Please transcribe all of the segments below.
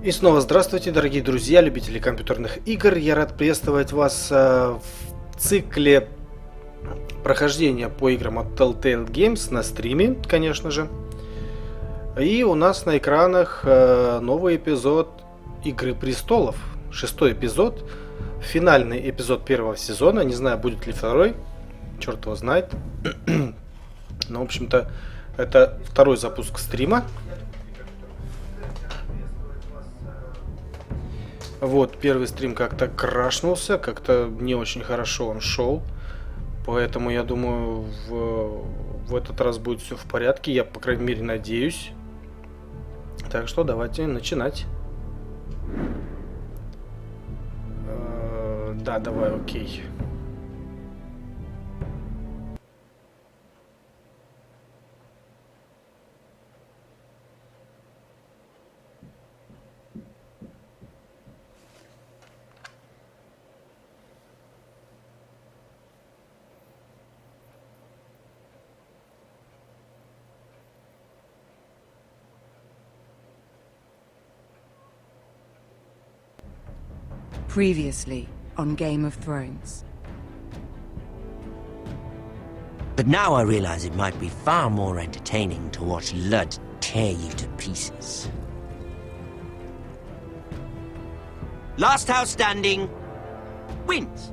И снова здравствуйте, дорогие друзья, любители компьютерных игр. Я рад приветствовать вас в цикле прохождения по играм от Telltale Games на стриме, конечно же. И у нас на экранах новый эпизод Игры Престолов. 6-й эпизод. Финальный эпизод первого сезона. Не знаю, будет ли второй. Черт его знает. Но, в общем-то, это второй запуск стрима. Вот, первый стрим как-то крашнулся, как-то не очень хорошо он шел. Поэтому я думаю, в этот раз будет все в порядке. Я, по крайней мере, надеюсь. Так что давайте начинать. Да, давай, окей. Previously on Game of Thrones. But now I realize it might be far more entertaining to watch Lud tear you to pieces. Last house standing wins.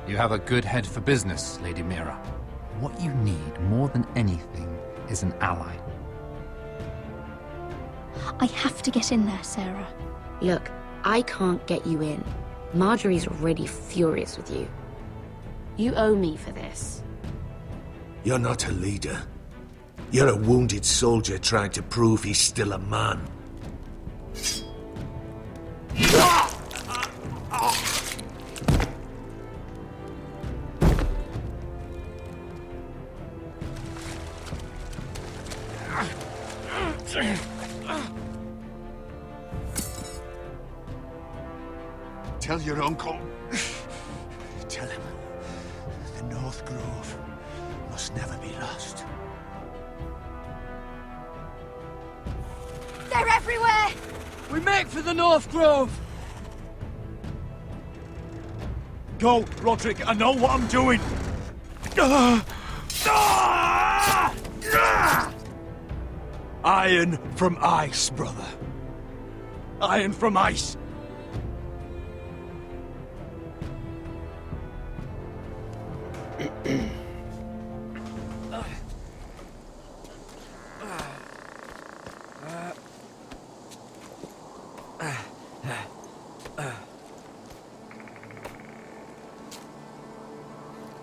You have a good head for business, Lady Mira. What you need more than anything is an ally. I have to get in there, Sarah. Look, I can't get you in. Marjorie's already furious with you. You owe me for this. You're not a leader. You're a wounded soldier trying to prove he's still a man. Tell your uncle. Tell him the North Grove must never be lost. They're everywhere! We make for the North Grove! Go, Roderick, I know what I'm doing. Iron from ice, brother. Iron from ice.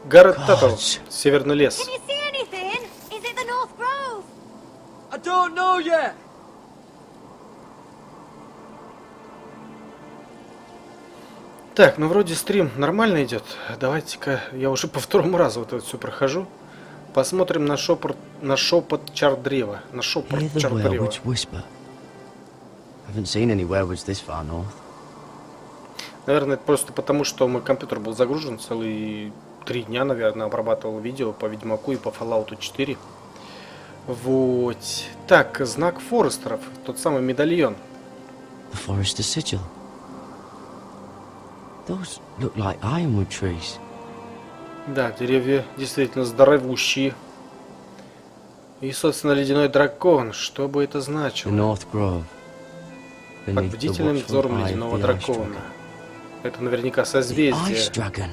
Город Татл, Северный лес. Can you see anything? Is it the North Grove? I don't know yet! Так, ну вроде стрим нормально идет. Давайте-ка, я уже по второму разу вот это все прохожу. Посмотрим на шепот чар-древа. На шепот Hear the чар-древа. werewolves whisper. Haven't seen any werewolves this far north. Наверное, это просто потому, что мой компьютер был загружен целые 3 дня, наверное, обрабатывал видео по Ведьмаку и по Fallout 4. Вот. Так, знак Форестеров. Тот самый медальон. The forest sigil. Those look like ironwood trees. Да, деревья действительно здоровущие. И, собственно, ледяной дракон. Что бы это The значило? North Grove. Под Beneath the бдительным watchful взором eye of ледяного the ice дракона. dragon. Это наверняка The созвездие. ice dragon.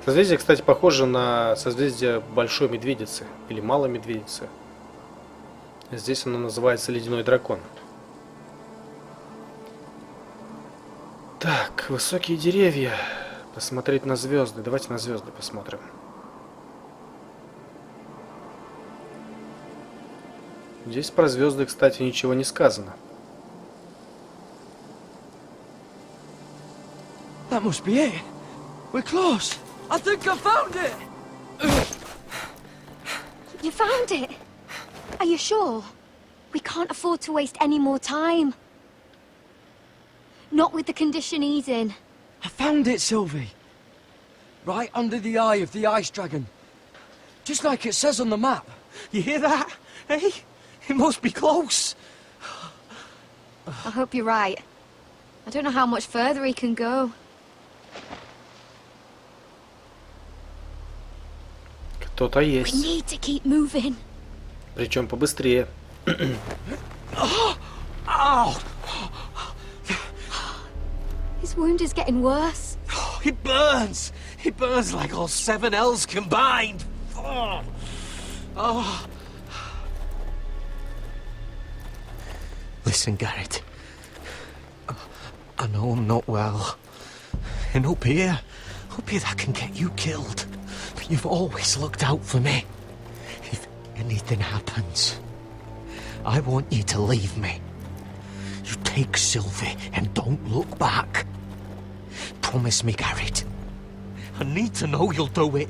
Созвездие, кстати, похоже на созвездие Большой Медведицы или Малой Медведицы. Здесь оно называется Ледяной дракон. Так, высокие деревья. Посмотреть на звезды. Давайте на звезды посмотрим. Здесь про звезды, кстати, ничего не сказано. That must be it. We're close. I think I found it! You found it? Are you sure? We can't afford to waste any more time. Not with the condition he's in. I found it, Sylvie. Right under the eye of the ice dragon. Just like it says on the map. You hear that? Hey? It must be close. I hope you're right. I don't know how much further he can go. Кто-то We есть. need to keep moving. Причем побыстрее. His wound is getting worse. It burns! It burns like all 7 L's combined! Oh. Listen, Garrett. I know I'm not well. And up here that can get you killed. But you've always looked out for me. If anything happens, I want you to leave me. You take Sylvie and don't look back. Promise me, Garrett. I need to know you'll do it.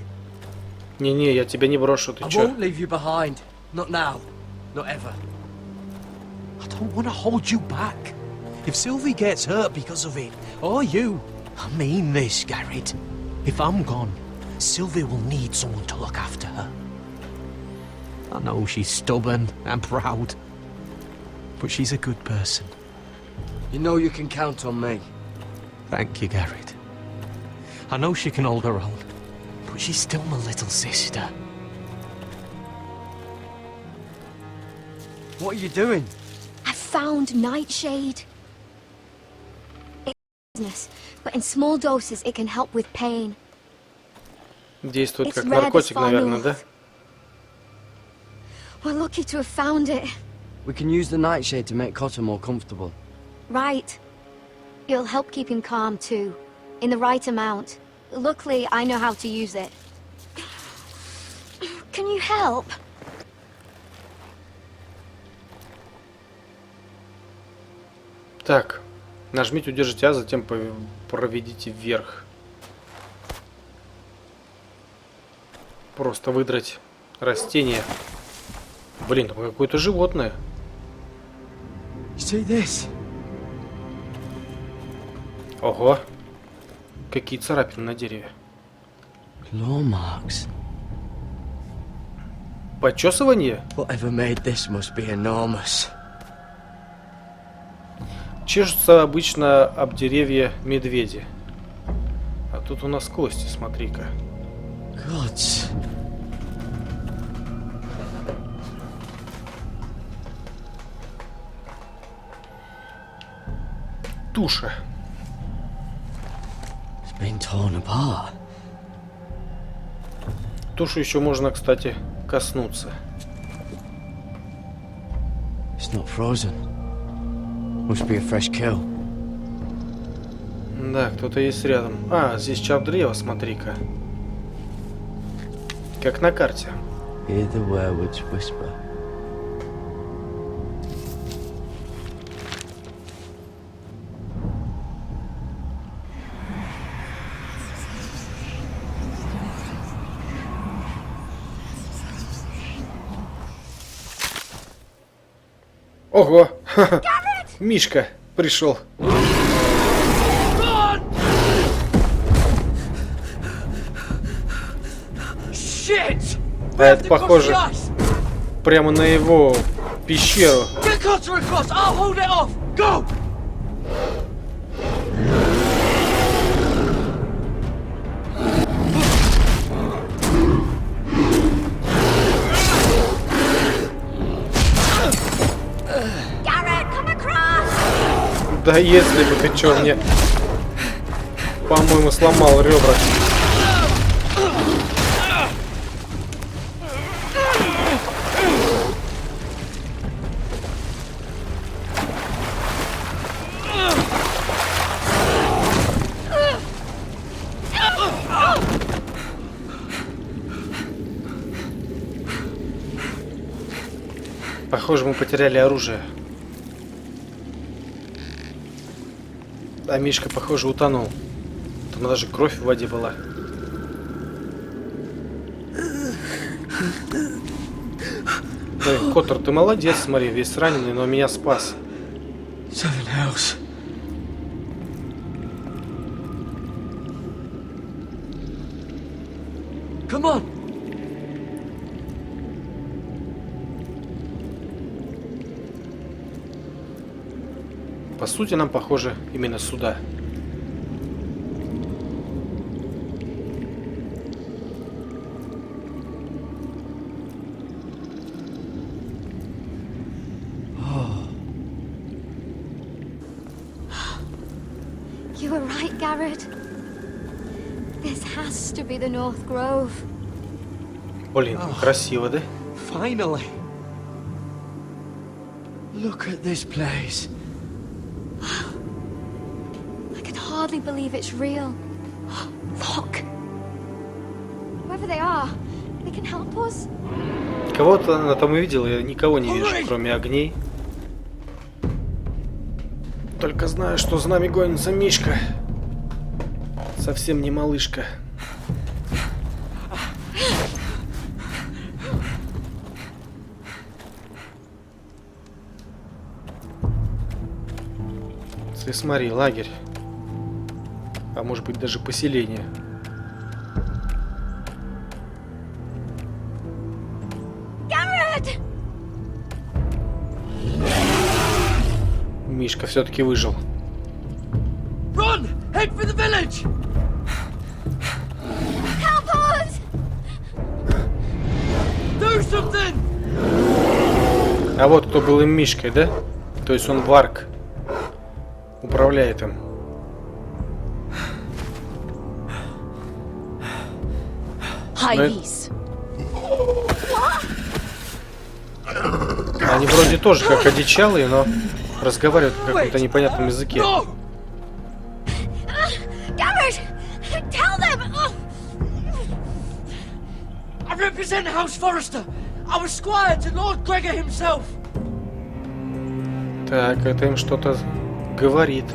Не-не, я тебя не брошу, ты I чё? won't leave you behind. Not now. Not ever. I don't want to hold you back. If Sylvie gets hurt because of it, or you, I mean this, Garrett. If I'm gone, Sylvie will need someone to look after her. I know she's stubborn and proud, but she's a good person. You know you can count on me. Thank you, Garrett. I know she can hold her own, but she's still my little sister. What are you doing? I found Nightshade. It's business, but in small doses it can help with pain. Действует It's как rare this наркотик, far наверное, да? north. We're lucky to have found it. We can use the nightshade to make Cotter more comfortable. Right. It'll help keep him calm too, in the right amount. Luckily, I know how to use it. Can you help? Так, нажмите, удержите А, затем проведите вверх. Просто выдрать растение. Блин, там какое-то животное. See this? Ого. Какие царапины на дереве. Claw marks. Почесывание? Whatever made this must be enormous. Чешутся обычно об деревья медведи. А тут у нас кости, смотри-ка. Gods. Туша. It's been torn apart. Тушу еще можно, кстати, коснуться. It's not frozen. Must be a fresh kill. Да, кто-то есть рядом. А, здесь чап древа, смотри-ka. Как на карте. Hear the werewolves whisper. Ого! Мишка пришел. Shit! А это похоже прямо на его пещеру. Get Cotter across! I'll hold it off! Go! Garrett, come across! Да если бы ты чё мне, по-моему, сломал ребра. Похоже, мы потеряли оружие. А Мишка, похоже, утонул. Там даже кровь в воде была. Блин, Коттер, ты молодец, смотри, весь раненый, но меня спас. 7 Hells. Come on! По сути, нам, похоже, именно сюда. You were right, Garrett. This has to be the North Grove. Блин, красиво, да? Finally. Look at this place. I could hardly believe it's real. Look. Whoever they are, they can help us. Кого-то она там увидела, я никого не вижу, кроме огней. Только знаю, что за нами гонится Мишка. Совсем не малышка. Ты смотри, лагерь. А может быть даже поселение. Garrett! Мишка все-таки выжил. Run! Head for the village! Help us! Do something! А вот кто был им Мишкой, да? То есть он варк. Управляет им. Highs. Они вроде тоже как одичалые, но разговаривают на каком-то непонятном языке. No! Garrett! Tell them! I represent House Forrester. I was squire to Lord Gregor himself. Так, это им что-то говорит.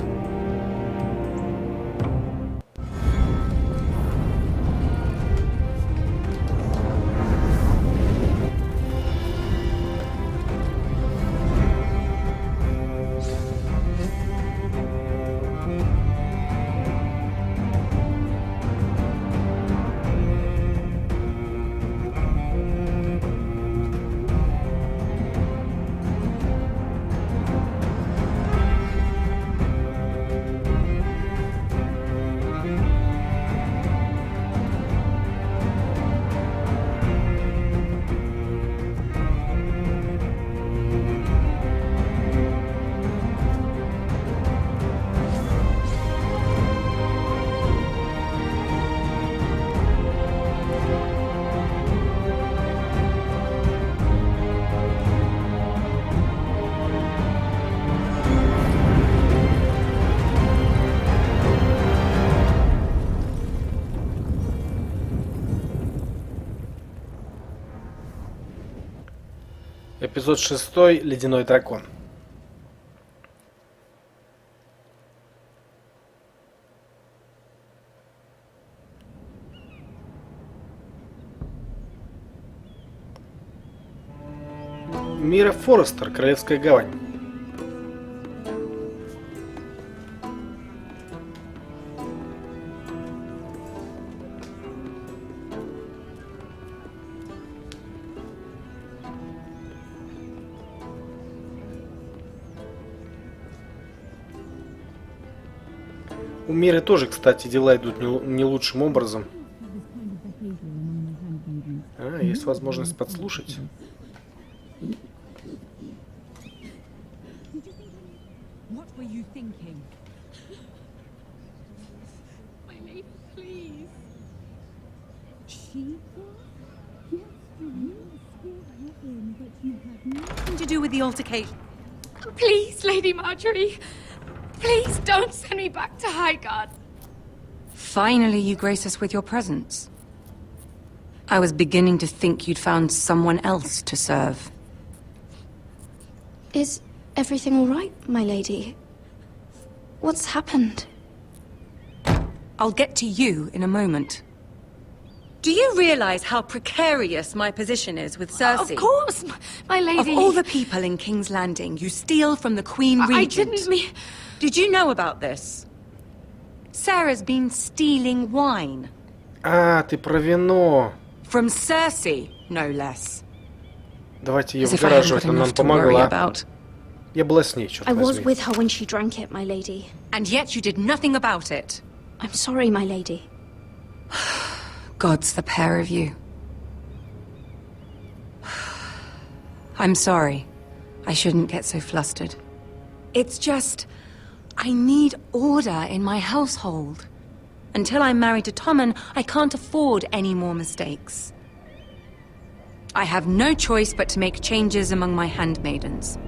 Эпизод 6. Ледяной дракон. Мира Форестер, Королевская гавань. У Миры тоже, кстати, дела идут не лучшим образом. А, есть возможность подслушать. What were you thinking? My lady, please. She? Yes, you still him, but you had nothing to do with the altercation. Please, Lady Marjorie. Please don't send me back to Highgarden. Finally, you grace us with your presence. I was beginning to think you'd found someone else to serve. Is everything all right, my lady? What's happened? I'll get to you in a moment. Do you realize how precarious my position is with Cersei? Of course, my lady. Of all the people in King's Landing, you steal from the Queen Regent. I didn't mean... Did you know about this? Sarah's been stealing wine. А, ты про вино. From Cersei, no less. Давайте ее As if I hadn't выгораживать, got она нам enough to worry помогла. about. Я была с ней, черт I was возьми. with her when she drank it, my lady. And yet you did nothing about it. I'm sorry, my lady. Gods, the pair of you. I'm sorry. I shouldn't get so flustered. It's just... I need order in my household. Until I'm married to Tommen, I can't afford any more mistakes. I have no choice but to make changes among my handmaidens.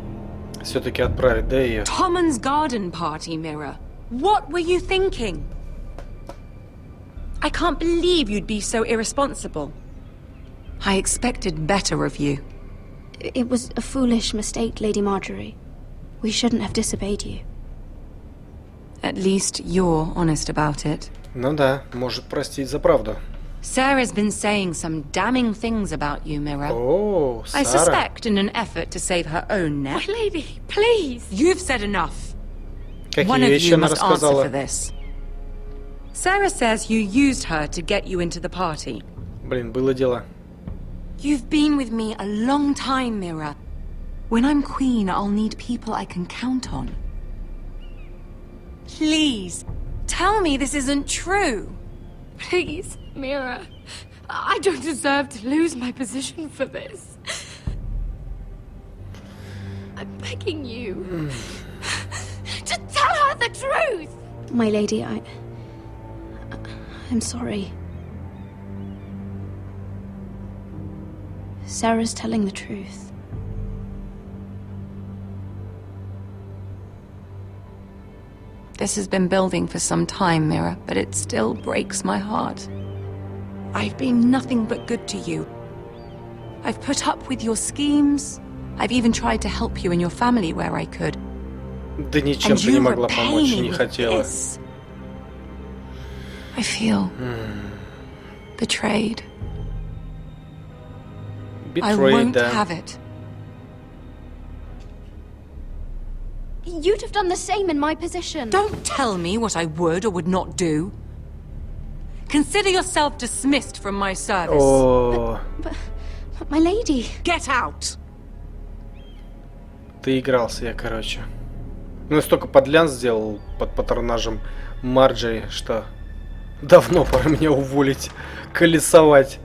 Все-таки отправить, да, ее? Tommen's garden party, Mira. What were you thinking? I can't believe you'd be so irresponsible. I expected better of you. It was a foolish mistake, Lady Marjorie. We shouldn't have disobeyed you. At least you're honest about it. Ну да, может простить за правду. Sarah's been saying some damning things about you, Mira. О, I Сара. suspect in an effort to save her own neck. My lady, please. You've said enough. Какие One of вещи you она must answer рассказала? for this. Sarah says you used her to get you into the party. Блин, было дело. You've been with me a long time, Mira. When I'm queen, I'll need people I can count on. Please, tell me this isn't true. Please, Mira. I don't deserve to lose my position for this. I'm begging you to tell her the truth. My lady, I'm sorry. Sarah's telling the truth. This has been building for some time, Mira, but it still breaks my heart. I've been nothing but good to you. I've put up with your schemes. I've even tried to help you and your family where I could. Да ничем And ты не you могла repay помочь, me не with хотела. this. I feel betrayed. I Betrayed, won't да. have it. You'd have done the same in my position. Don't tell me what I would or would not do. Consider yourself dismissed from my service. О, But my lady... Get out! ты игрался я, короче. Ну, я столько подлян сделал под патронажем Марджери, что давно пора меня уволить, колесовать.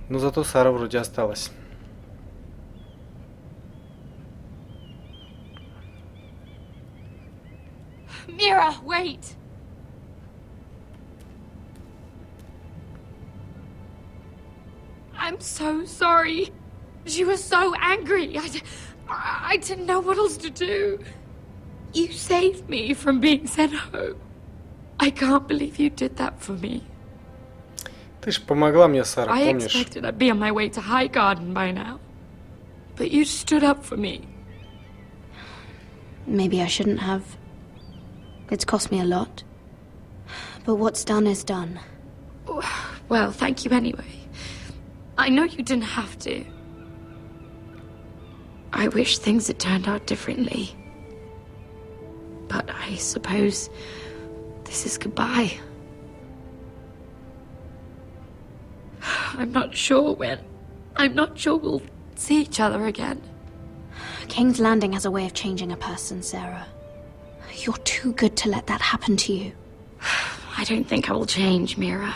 Но зато Сара вроде осталась. Mira, wait. I'm so sorry. She was so angry. I didn't know what else to do. You saved me from being sent home. I can't believe you did that for me. Ты ж помогла мне, Сара, I помнишь? expected I'd be on my way to High Garden by now. But you stood up for me. Maybe I shouldn't have. It's cost me a lot. But what's done is done. Well, thank you anyway. I know you didn't have to. I wish things had turned out differently. But I suppose this is goodbye. I'm not sure when. I'm not sure we'll see each other again. King's Landing has a way of changing a person, Sarah. You're too good to let that happen to you. I don't think I will change, Mira.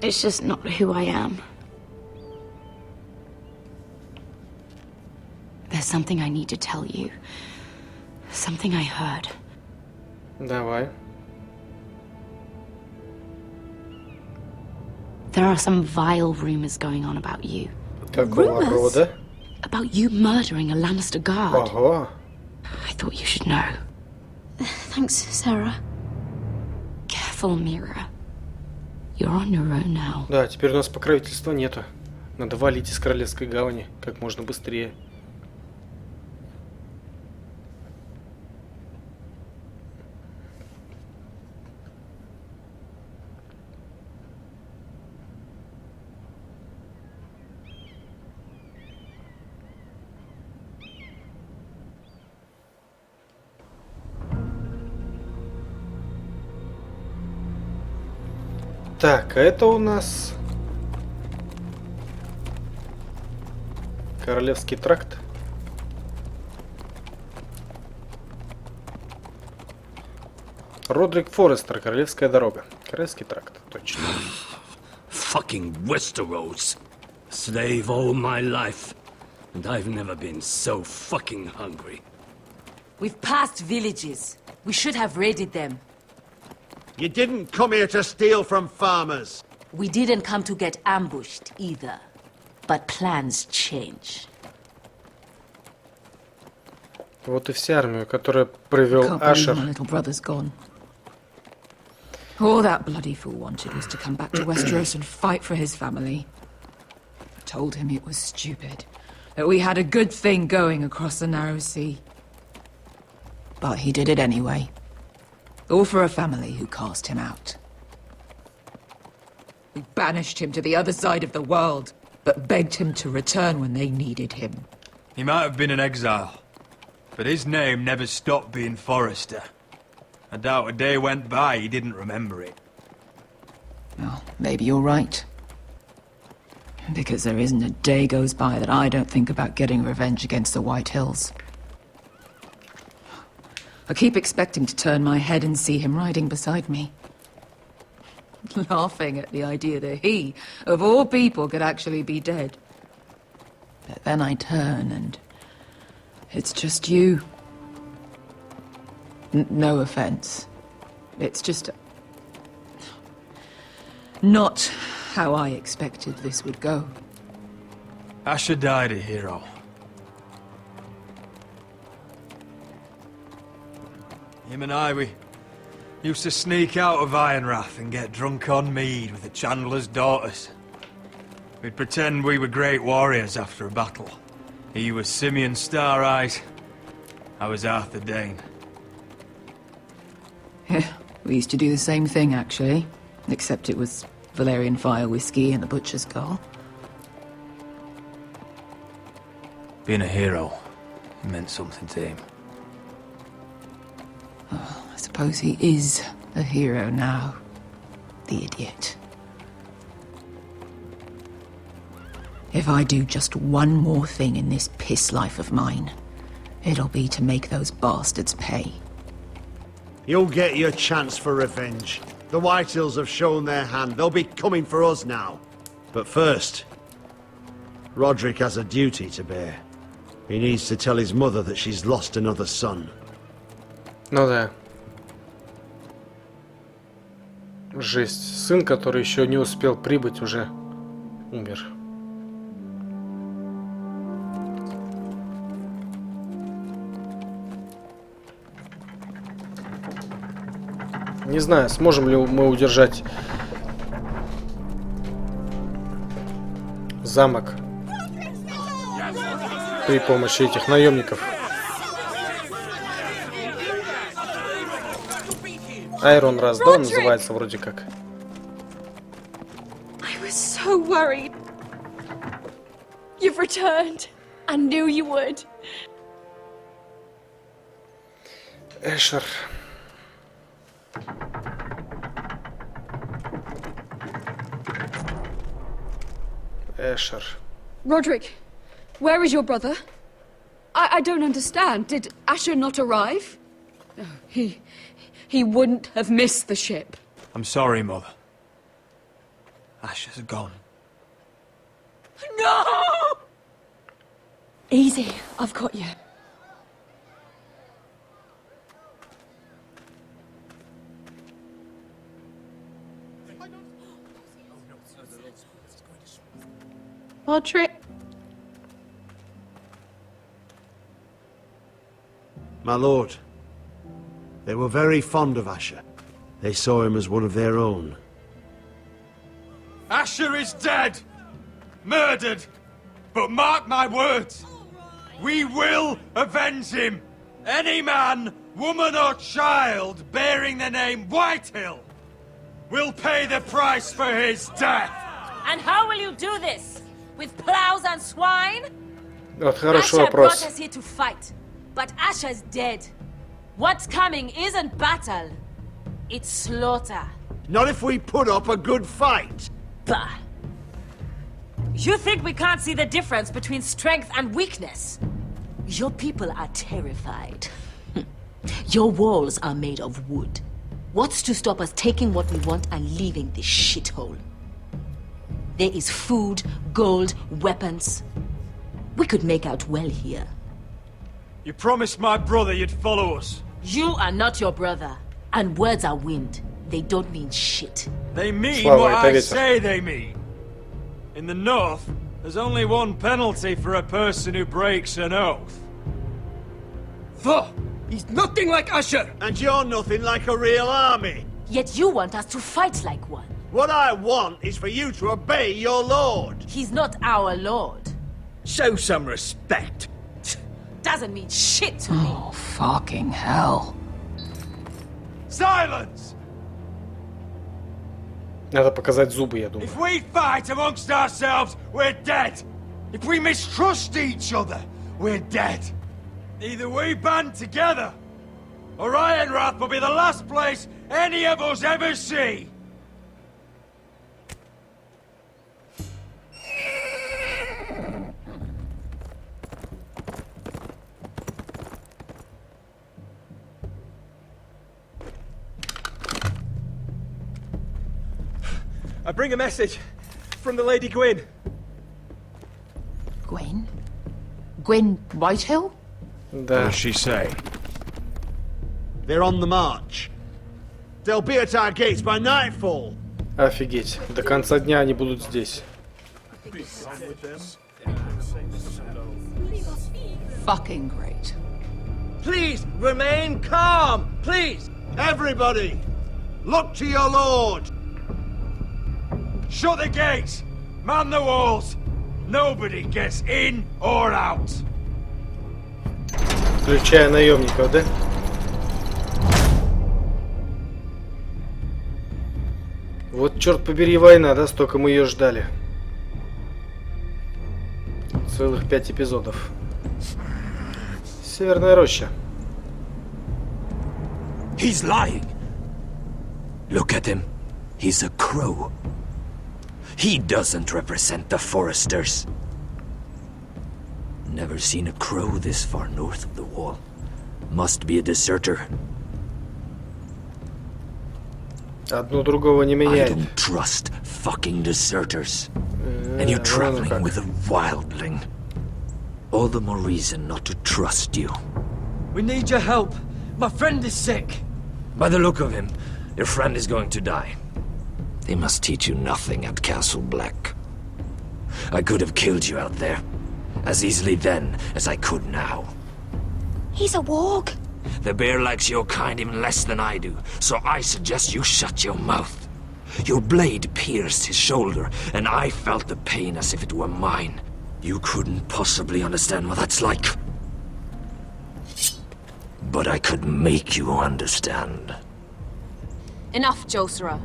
It's just not who I am. There's something I need to tell you. Something I heard. Давай. There are some vile rumors going on about you. Какого рода? About you murdering a Lannister guard. Ого. I thought you should know. Thanks, Sarah. Careful, Mira. You're on your own now. Да, теперь у нас покровительства нету. Надо валить из Королевской гавани как можно быстрее. Так, а это у нас Королевский тракт. Родрик Форестер, Королевская дорога. Королевский тракт, точно. Fucking Westeros. Slave all my life. And I've never been so fucking hungry. We've passed villages. We should have raided them. You didn't come here to steal from farmers. We didn't come to get ambushed either. But plans change. Вот и вся армия, которую привел Ашер. My little brother's gone. All that bloody fool wanted was to come back to Westeros and fight for his family. I told him it was stupid, that we had a good thing going across the narrow sea. But he did it anyway. All for a family who cast him out. We banished him to the other side of the world, but begged him to return when they needed him. He might have been in exile, but his name never stopped being Forrester. I doubt a day went by he didn't remember it. Well, maybe you're right. Because there isn't a day goes by that I don't think about getting revenge against the White Hills. I keep expecting to turn my head and see him riding beside me. Laughing at the idea that he, of all people, could actually be dead. But then I turn and it's just you. No offense. It's just not how I expected this would go. Asher died a hero. Him and I, we used to sneak out of Ironrath and get drunk on mead with the Chandler's daughters. We'd pretend we were great warriors after a battle. He was Simeon Star-Eyes. I was Arthur Dane. Yeah, we used to do the same thing, actually. Except it was Valerian fire whiskey and the butcher's skull. Being a hero, it meant something to him. Oh, I suppose he is a hero now. The idiot. If I do just one more thing in this piss life of mine, it'll be to make those bastards pay. You'll get your chance for revenge. The Whitehills have shown their hand. They'll be coming for us now. But first, Roderick has a duty to bear. He needs to tell his mother that she's lost another son. Ну да. Жесть. Сын, который еще не успел прибыть, уже умер. Не знаю, сможем ли мы удержать замок при помощи этих наемников. Айрон раз, да, он называется вроде как. I was so worried. You've returned. I knew you would. Эшер. Эшер. Roderick, where is your brother? I don't understand. Did Asher not arrive? No, he wouldn't have missed the ship. I'm sorry, Mother. Asher's gone. No! Easy, I've got you. Roderick. My lord, they were very fond of Asher. They saw him as one of their own. Asher is dead! Murdered! But mark my words! We will avenge him! Any man, woman or child bearing the name Whitehill will pay the price for his death! And how will you do this? With plows and swine? Вот хороший Asher brought вопрос. us here to fight, but Asher's dead. What's coming isn't battle, it's slaughter. Not if we put up a good fight. Bah! We You think we can't see the difference between strength and weakness? Your people are terrified. Your walls are made of wood. What's to stop us taking what we want and leaving this shithole? There is food, gold, weapons. We could make out well here. You promised my brother you'd follow us. You are not your brother. And words are wind. They don't mean shit. They mean Слава, what это I ветер. say they mean. In the north, there's only one penalty for a person who breaks an oath. Fuh! He's nothing like Usher! And you're nothing like a real army. Yet you want us to fight like one. What I want is for you to obey your lord. He's not our lord. Show some respect. Doesn't mean shit to me. Oh, fucking hell. Silence! Надо показать зубы, я думаю. If we fight amongst ourselves, we're dead. If we mistrust each other, we're dead. Either we band together, or Ironwrath will be the last place any of us ever see. I bring a message from the Lady Gwyn. Gwen? Gwen Whitehill? What Да. does she say? They're on the march. They'll be at our gates by nightfall. Офигеть. До конца дня они будут здесь. Fucking great. Please, remain calm, please! Everybody, look to your lord. Shut the gates! Man the walls! Nobody gets in or out! Включая наемников, да? Вот, черт побери, война, да? Столько мы ее ждали. Целых 5 эпизодов. Северная роща. He's lying. Look at him. He's a crow. He doesn't represent the foresters. Never seen a crow this far north of the wall. Must be a deserter. Одно другого не I меняет. don't trust fucking deserters. And you're traveling with a wildling. All the more reason not to trust you. We need your help. My friend is sick. By the look of him, your friend is going to die. They must teach you nothing at Castle Black. I could have killed you out there, as easily then as I could now. He's a warg. The bear likes your kind even less than I do, so I suggest you shut your mouth. Your blade pierced his shoulder, and I felt the pain as if it were mine. You couldn't possibly understand what that's like. But I could make you understand. Enough, Josera.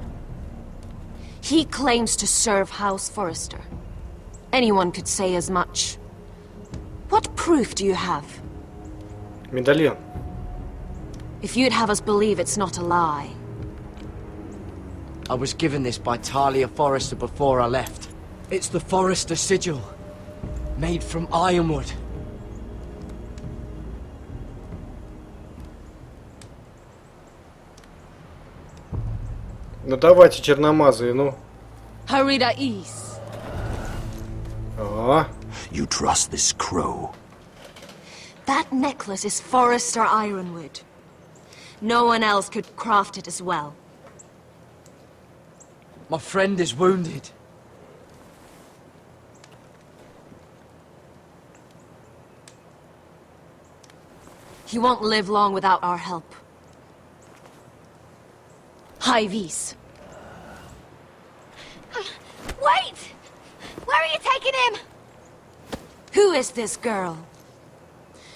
He claims to serve House Forrester. Anyone could say as much. What proof do you have? Медальон. If you'd have us believe it's not a lie. I was given this by Talia Forrester before I left. It's the Forrester sigil, made from ironwood. Ну давайте, черномазые, ну. Harida East. О, You trust this crow? That necklace is Forrester ironwood. No one else could craft it as well. My friend is wounded. He won't live long without our help. Hyvis. Wait! Where are you taking him? Who is this girl?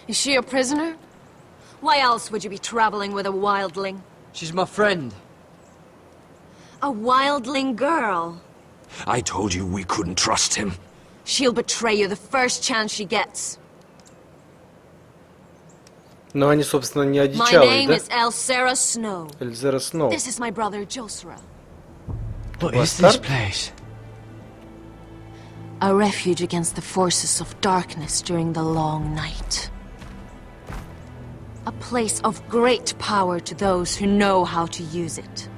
Is she a prisoner? Why else would you be traveling with a wildling? She's my friend. A wildling girl? I told you we couldn't trust him. She'll betray you the first chance she gets. но они, собственно, не My одичалые, name да? is Elsera Snow. Эльзера Сноу. This is my brother Josera. What is this place? A refuge against the forces of darkness during the long night. A place of great power to those who know how to use it.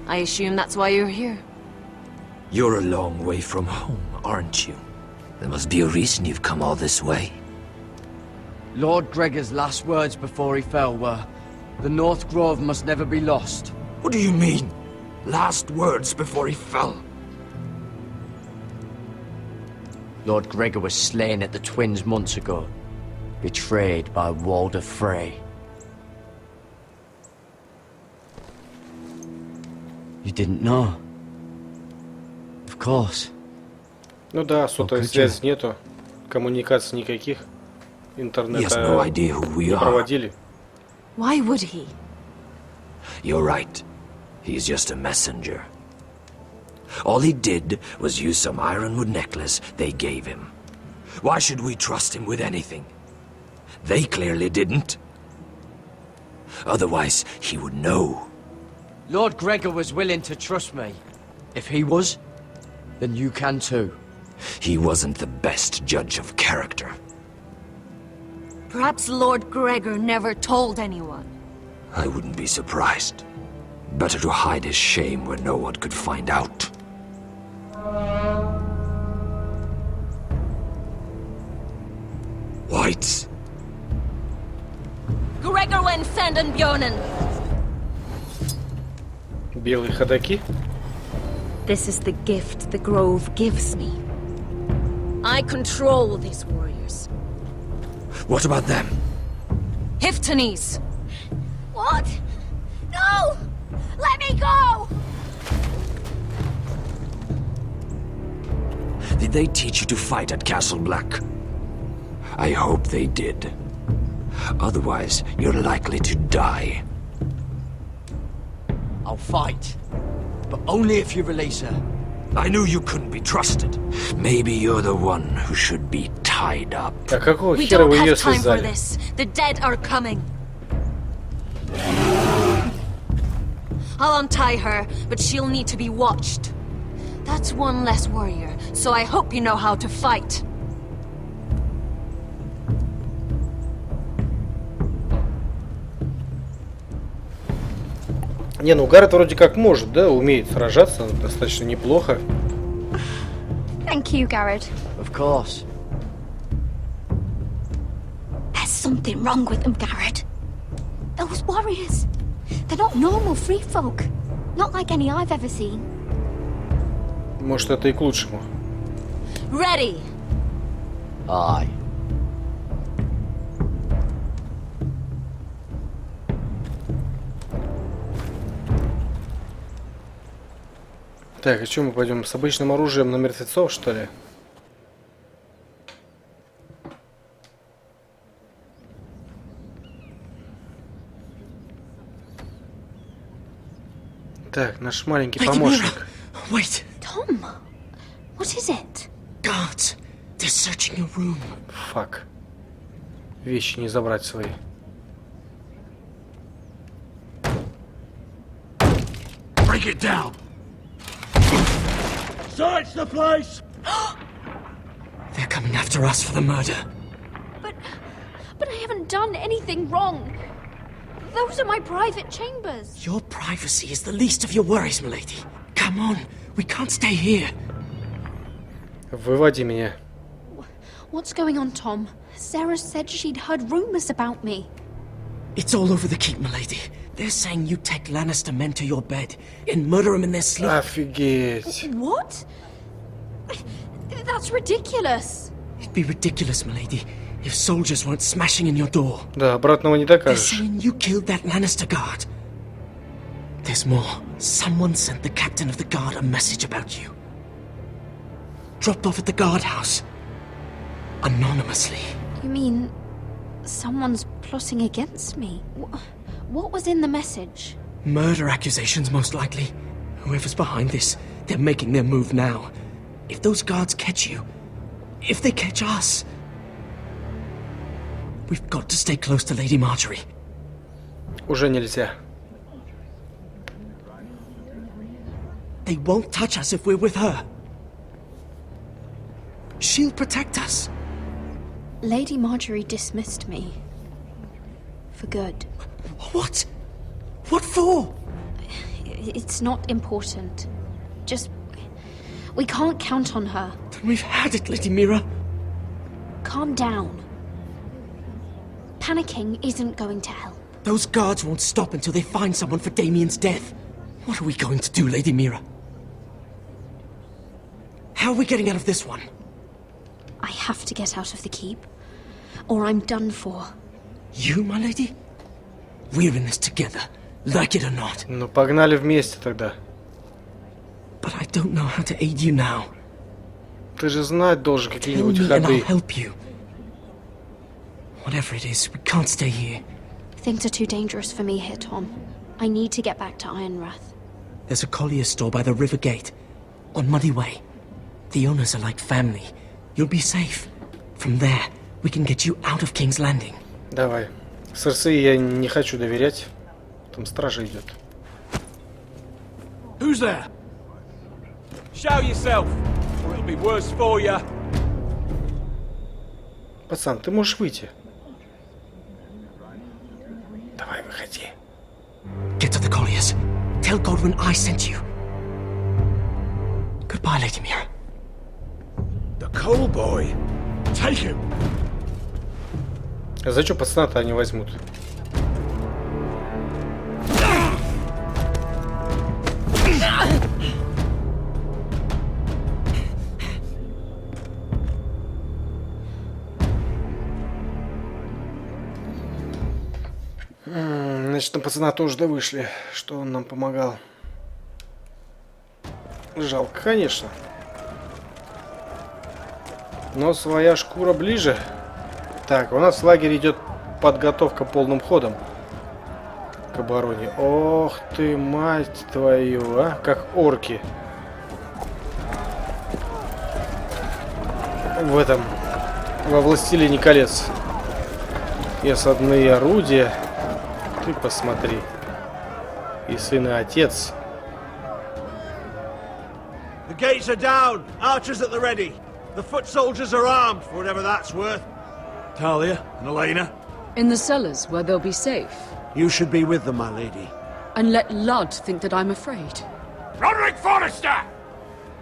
I assume that's why you're here. You're a long way from home, aren't you? There must be a reason you've come all this way. Lord Gregor's last words before he fell were, "The North Grove must never be lost." What do you mean? Last words before he fell? Lord Gregor was slain at the Twins months ago, betrayed by Walder Frey. You didn't know? Of course. Ну да, сотовой связи нету, коммуникаций никаких, интернета не проводили. Why would he? You're right. He's just a messenger. All he did was use some ironwood necklace they gave him. Why should we trust him with anything? They clearly didn't. Otherwise, he would know. Lord Gregor was willing to trust me. If he was, then you can too. He wasn't the best judge of character. Perhaps Lord Gregor never told anyone. I wouldn't be surprised. Better to hide his shame where no one could find out. Whites. Gregor went senden Björnen. Белые ходаки. This is the gift the Grove gives me. I control these warriors. What about them? Hiftones! What? No! Let me go! Did they teach you to fight at Castle Black? I hope they did. Otherwise, you're likely to die. I'll fight. But only if you release her. I knew you couldn't be trusted. Maybe you're the one who should be tied up. А какого We хера don't вы ее have time for связали? this. The dead are coming. I'll untie her, but she'll need to be watched. That's one less warrior, so I hope you know how to fight. Не, ну Гаррет вроде как может, да, умеет сражаться достаточно неплохо. Thank you, Garrett. Of course. There's something wrong with them, Garrett. Those warriors. They're not normal free folk. Not like any I've ever seen. Может, это и к лучшему. Ready! Aye. Так, а что мы пойдем с обычным оружием на мертвецов, что ли? Так, наш маленький помощник. Wait. Tom, what is it? Guards. They're searching your room. Фак. Вещи не забрать свои. Break it down! Search the place! They're coming after us for the murder. But I haven't done anything wrong. Those are my private chambers. Your privacy is the least of your worries, milady. Come on, we can't stay here. Выводи меня. What's going on, Tom? Sarah said she'd heard rumors about me. It's all over the keep, milady. They're saying you take Lannister men to your bed and murder them in their sleep. Офигеть. What? That's ridiculous. It'd be ridiculous, milady, if soldiers weren't smashing in your door. Да, обратного не They're докажешь. saying you killed that Lannister guard. There's more. Someone sent the captain of the guard a message about you. Dropped off at the guardhouse. Anonymously. You mean someone's plotting against me? What was in the message? Murder accusations, most likely. Whoever's behind this, they're making their move now. If those guards catch you, if they catch us, we've got to stay close to Lady Marjorie. Уже нельзя. They won't touch us if we're with her. She'll protect us. Lady Marjorie dismissed me. For good. What? What for? It's not important. Just... we can't count on her. Then we've had it, Lady Mira. Calm down. Panicking isn't going to help. Those guards won't stop until they find someone for Damien's death. What are we going to do, Lady Mira? How are we getting out of this one? I have to get out of the keep, or I'm done for. You, my lady? We're in this together, like it or not. Ну, погнали вместе тогда. But I don't know how to aid you now. Ты же знать должен какие-нибудь Tell me and I'll ходы. help you. Whatever it is, we can't stay here. Things are too dangerous for me here, Tom. I need to get back to Ironrath. There's a collier store by the river gate, on Muddy Way. The owners are like family. You'll be safe. From there, we can get you out of King's Landing. Давай. Серсеи я не хочу доверять. Там стража идет. Who's there? Show yourself, or it'll be worse for you. Пацан, ты можешь выйти. Давай, выходи. Get to the colliers. Tell Godwin I sent you. Goodbye, Lady Mira. The coal boy. Take him. А за что пацана-то они возьмут? Значит, на пацана тоже да вышли, что он нам помогал. Жалко, конечно. Но своя шкура ближе. Так, у нас в лагере идет подготовка полным ходом к обороне. Ох ты, мать твою, а? Как орки. В этом, во «Властелине колец». И осадные орудия. Ты посмотри. И сын, и отец. The gates are down. Archers at the ready. The foot soldiers are armed, for whatever that's worth. Talia and Elena? In the cellars, where they'll be safe. You should be with them, my lady. And let Ludd think that I'm afraid. Roderick Forrester!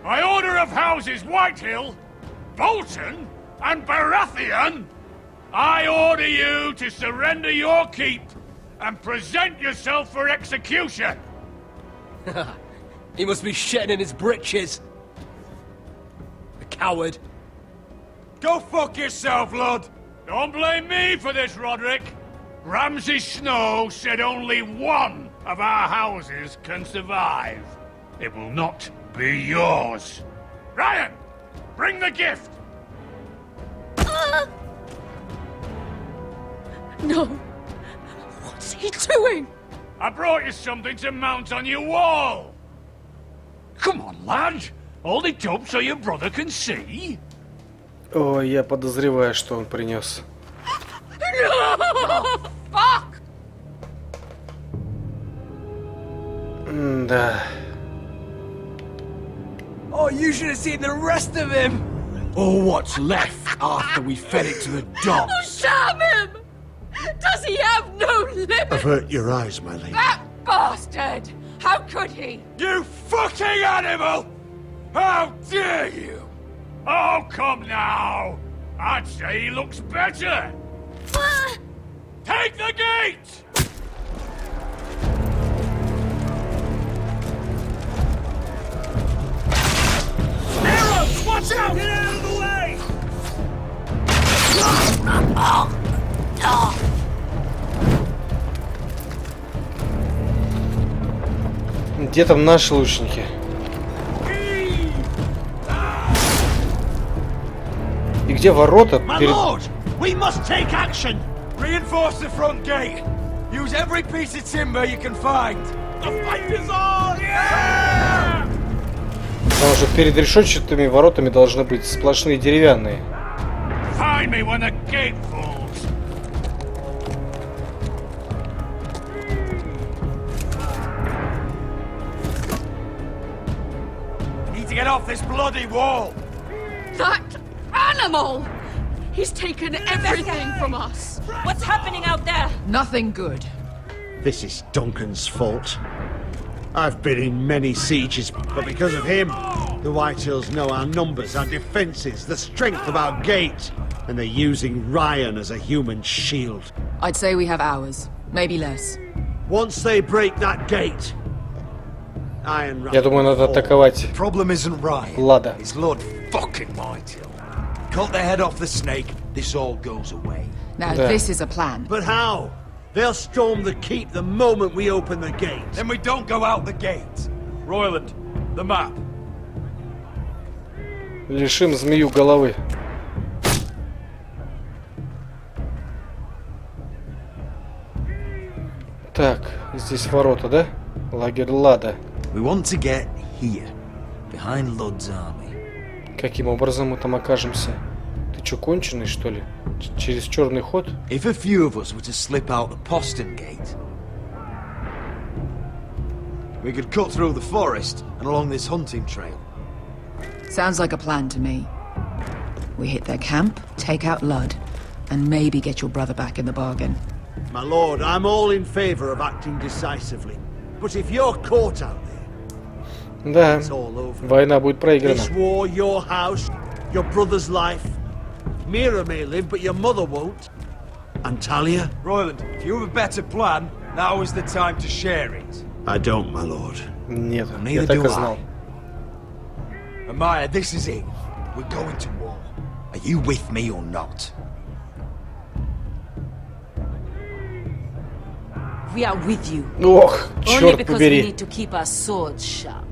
By order of Houses Whitehill, Bolton, and Baratheon, I order you to surrender your keep and present yourself for execution! He must be shitting in his britches. A coward. Go fuck yourself, Lud! Don't blame me for this, Roderick! Ramsay Snow said only one of our houses can survive. It will not be yours. Ryan, bring the gift! No! What's he doing? I brought you something to mount on your wall! Come on, lad! Hold it up so your brother can see. Ой, я подозреваю, что он принес. No! Fuck! Да. Oh, you should have seen the rest of him! Or what's left after we fed it to the dogs. Oh, sham him! Does he have no limit? Avert your eyes, my lady. That bastard! How could he? You fucking animal! How dare you! Oh, come now! I'd say he looks better! Take the gate! Arrows! Watch out! Get out of the way! Где там наши лучники? И где ворота? My lord! We must take action! Reinforce the front gate! Use every piece of timber you can find! The fight is on! Yeah! Потому что перед решетчатыми воротами должны быть сплошные деревянные. Find me when the gate falls! Need to get off this bloody wall! That animal! He's taken everything from us. What's happening out there? Nothing good. This is Duncan's fault. I've been in many sieges, but because of him, the Whitehills know our numbers, our defenses, the strength of our gate, and they're using Ryan as a human shield. I'd say we have hours, maybe less. Once they break that gate, Iron Я думаю, надо атаковать Problem isn't Ryan. Лада. It's Lord fucking Whitehill. Cut the head off the snake, this all goes away. Now this is a plan. But how? They'll storm the keep the moment we open the gate. Then we don't go out the gate. Royland, the map. Лишим змею головы. Так, здесь ворота, да? Лагерь Лада. We want to get here, behind Lud's army. Каким образом мы там окажемся? Ты чё, конченый, что ли? Через черный ход? If a few of us were to slip out the postern gate, we could cut through the forest and along this hunting trail. Sounds like a plan to me. We hit their camp, take out Lud, and maybe get your brother back in the bargain. My lord, I'm all in favor of acting decisively. But if you're caught out there, Да, it's all over. война будет проиграна. This war, your house, your brother's life. Mira may live, but your mother won't. And Talia? Royland, if you have a better plan, now is the time to share it. I don't, my lord. Нет, я Neither так do и знал. Amaya, this is it. We're going to war. Are you with me or not? We are with you. Ох, Only черт because we побери. need to keep our swords sharp.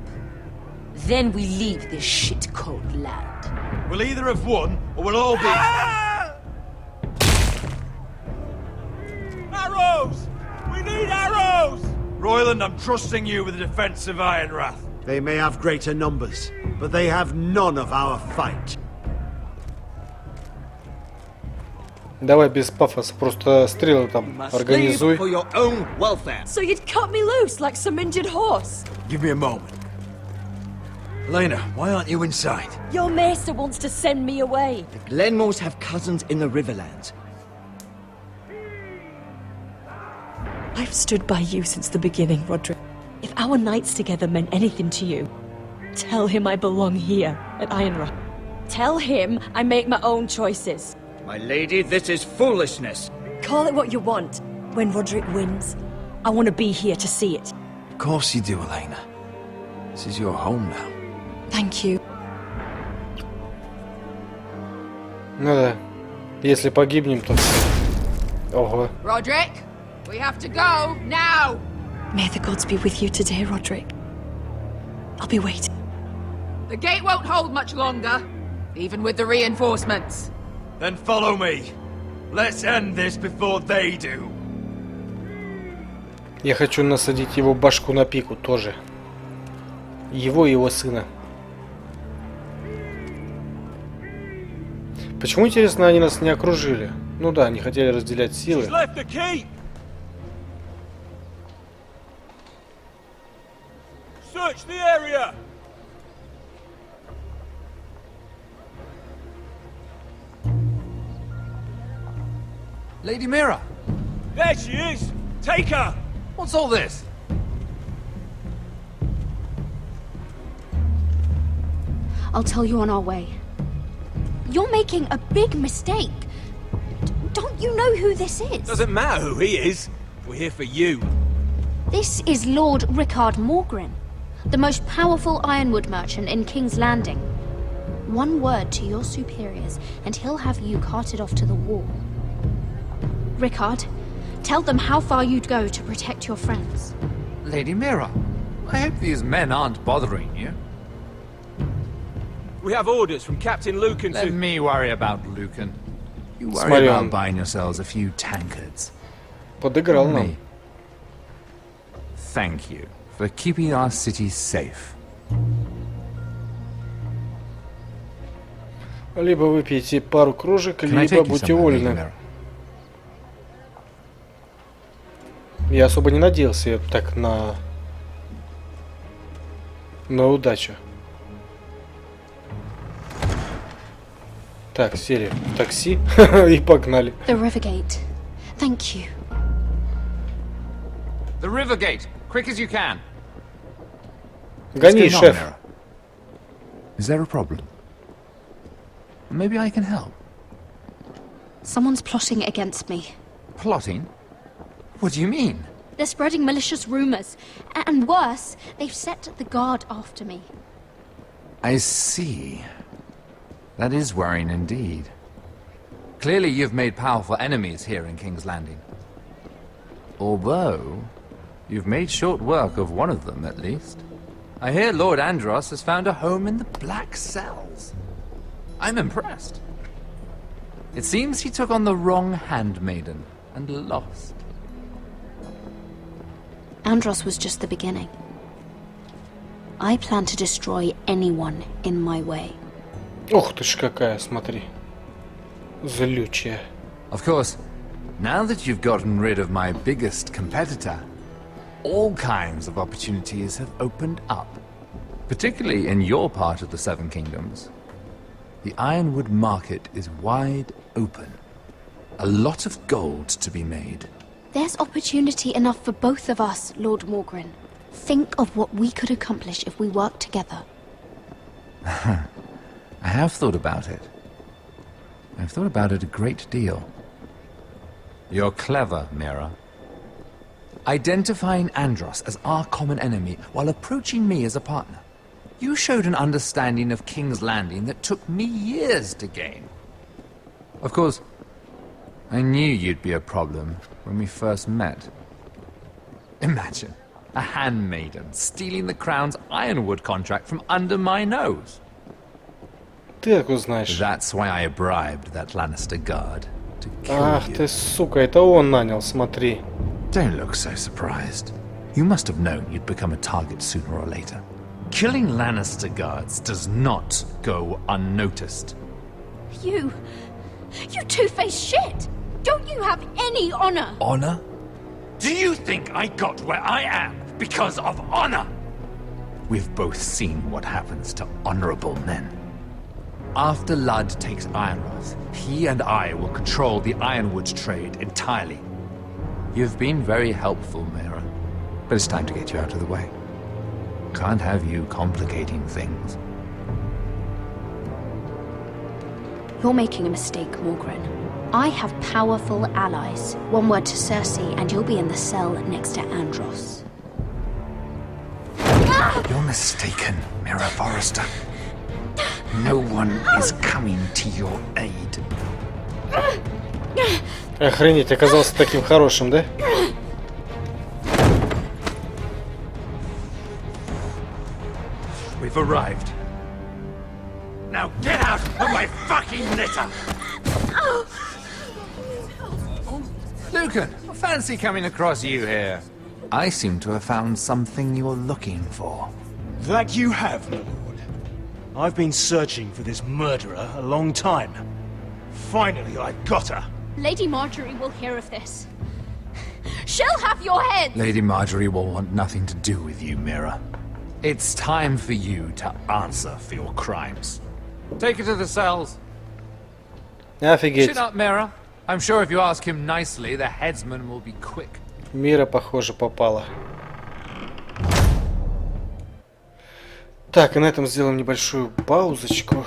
Then we leave this shit-cold land. We'll either have won, or we'll all be... Arrows! We need arrows! Royland, I'm trusting you with the defense of Ironrath. They may have greater numbers, but they have none of our fight. Давай без пафоса, просто стрелы там организуй. For your own welfare. So you'd cut me loose like some injured horse? Give me a moment. Elena, why aren't you inside? Your maester wants to send me away. The Glenmores have cousins in the Riverlands. I've stood by you since the beginning, Roderick. If our nights together meant anything to you, tell him I belong here at Ironrath. Tell him I make my own choices. My lady, this is foolishness. Call it what you want. When Roderick wins, I want to be here to see it. Of course you do, Elena. This is your home now. Thank you. Ну да. Если погибнем, то все. Ого. Roderick, we have to go now. May the gods be with you today, Roderick. I'll be waiting. The gate won't hold much longer, even with the reinforcements. Then follow me. Let's end this before they do. Я хочу насадить его башку на пику тоже. Его и его сына. Почему, интересно, они нас не окружили? Ну да, они хотели разделять силы. Search the area. Lady Mira! There she is. Take her. What's all this? I'll tell you on our way. You're making a big mistake. Don't you know who this is? Doesn't matter who he is. We're here for you. This is Lord Rickard Morgren, the most powerful ironwood merchant in King's Landing. One word to your superiors, and he'll have you carted off to the wall. Rickard, tell them how far you'd go to protect your friends. Lady Mira, I hope these men aren't bothering you. We have orders from Captain Lucan Let to... me worry about Lucan. You worry Смотри, about он buying yourselves a few tankards. подыграл нам. Me. Thank you for keeping our city safe. Либо выпейте пару кружек, Can I либо take you будьте somewhere, Lady вольны. Mira? Я особо не надеялся так на удачу. Так, сели в такси и погнали. The river gate. Thank you. The river gate! Quick as you can! Гони, шеф. Is there a problem? Maybe I can help. Someone's plotting against me. Plotting? What do you mean? They're spreading malicious rumors. And worse, they've set the guard after me. I see. That is worrying indeed. Clearly you've made powerful enemies here in King's Landing. Although, you've made short work of one of them, at least. I hear Lord Andros has found a home in the Black Cells. I'm impressed. It seems he took on the wrong handmaiden and lost. Andros was just the beginning. I plan to destroy anyone in my way. Ух ты ж какая, смотри. Злючая. Of course, now that you've gotten rid of my biggest competitor, all kinds of opportunities have opened up. Particularly in your part of the Seven Kingdoms. The Ironwood market is wide open. A lot of gold to be made. There's opportunity enough for both of us, Lord Morgren. Think of what we could accomplish if we worked together. I have thought about it. I've thought about it a great deal. You're clever, Mira. Identifying Andros as our common enemy while approaching me as a partner. You showed an understanding of King's Landing that took me years to gain. Of course, I knew you'd be a problem when we first met. Imagine a handmaiden stealing the Crown's Ironwood contract from under my nose. Ты откуда знаешь? That's why I bribed that Lannister guard to kill Ах you. ты, сука, это он нанял, смотри. Don't look so surprised. You must have known you'd become a target sooner or later. Killing Lannister guards does not go unnoticed. You two-faced shit! Don't you have any honor? Honor? Do you think I got where I am because of honor? We've both seen what happens to honorable men. After Ludd takes Ironrath, he and I will control the Ironwood trade entirely. You've been very helpful, Mira, but it's time to get you out of the way. Can't have you complicating things. You're making a mistake, Morgren. I have powerful allies. One word to Cersei, and you'll be in the cell next to Andros. You're mistaken, Mira Forrester. No one is coming to your aid. Охренеть, оказался таким хорошим, да? We've arrived. Now get out of my fucking litter! Lucan, I fancy coming across you here. I seem to have found something you're looking for. That you have, my lord. I've been searching for this murderer a long time. Finally, I've got her. Lady Marjorie will hear of this. She'll have your head! Lady Marjorie will want nothing to do with you, Mira. It's time for you to answer for your crimes. Take her to the cells. Офигеть. Chin up, Mira. I'm sure if you ask him nicely, the headsman will be quick. Мира, похоже, попала. Так, и на этом сделаем небольшую паузочку.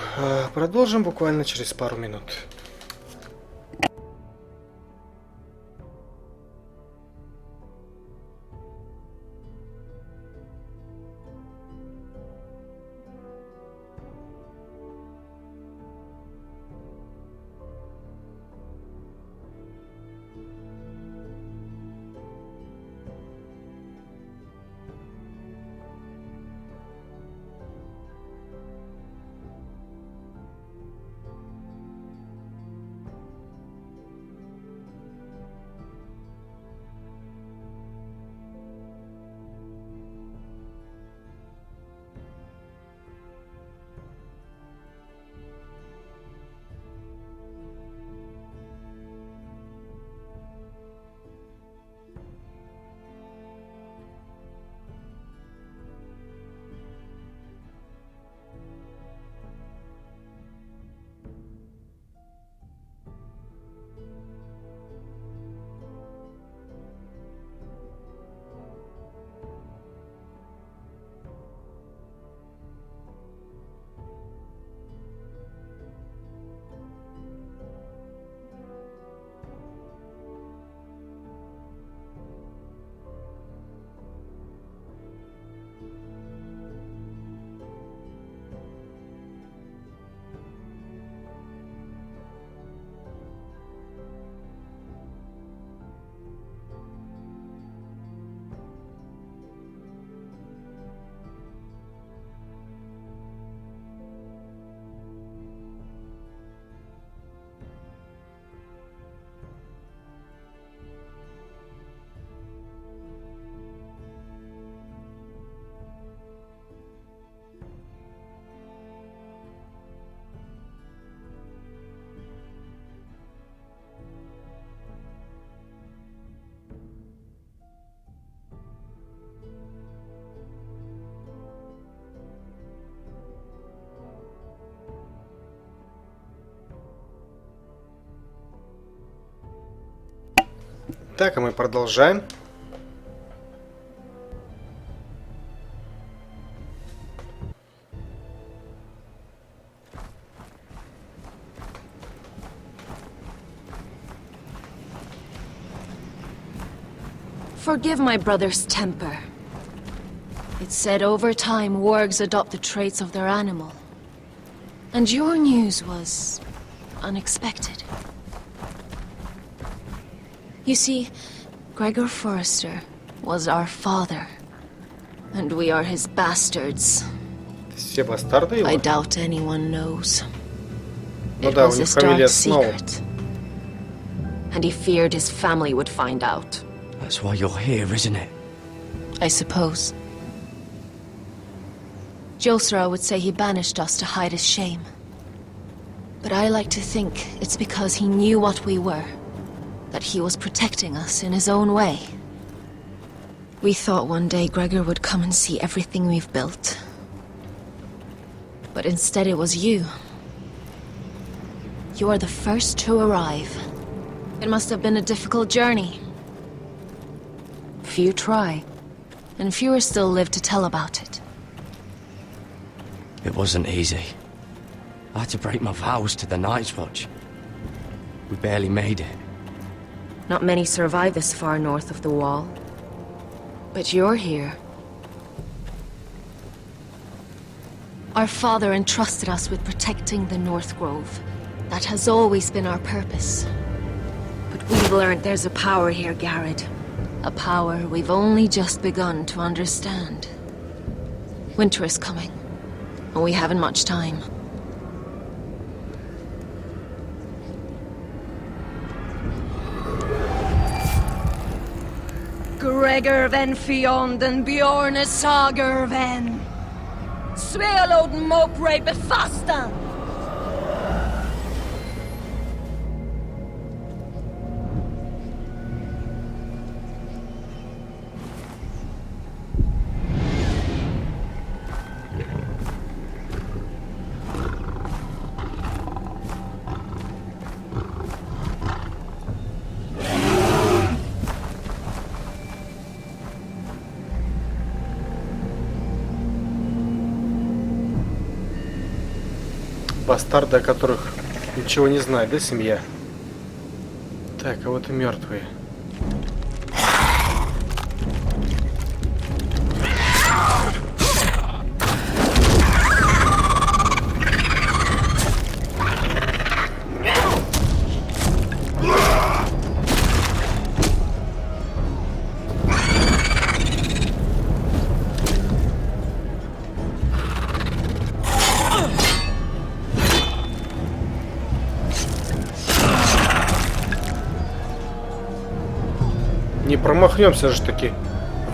Продолжим буквально через пару минут. Так, а мы продолжаем. Forgive my brother's temper. It's said over time wargs adopt the traits of their animal. And your news was unexpected. You see, Gregor Forrester was our father, and we are his bastards. Все бастарды его? I doubt anyone knows. Ну It да, у was них his фамилия dark Сноу. secret, and he feared his family would find out. That's why you're here, isn't it? I suppose. Josra would say he banished us to hide his shame. But I like to think it's because he knew what we were, that he was protecting us in his own way. We thought one day Gregor would come and see everything we've built. But instead it was you. You are the first to arrive. It must have been a difficult journey. Few try, and fewer still live to tell about it. It wasn't easy. I had to break my vows to the Night's Watch. We barely made it. Not many survive this far north of the Wall. But you're here. Our father entrusted us with protecting the North Grove. That has always been our purpose. But we've learned there's a power here, Garrett. A power we've only just begun to understand. Winter is coming, and we haven't much time. Gregor ven Fionden Bjorne Sager ven Svealoden Mopre befastan. Бастарды, о которых ничего не знает, да, семья? Так, а вот и мертвые. Не промахнемся же таки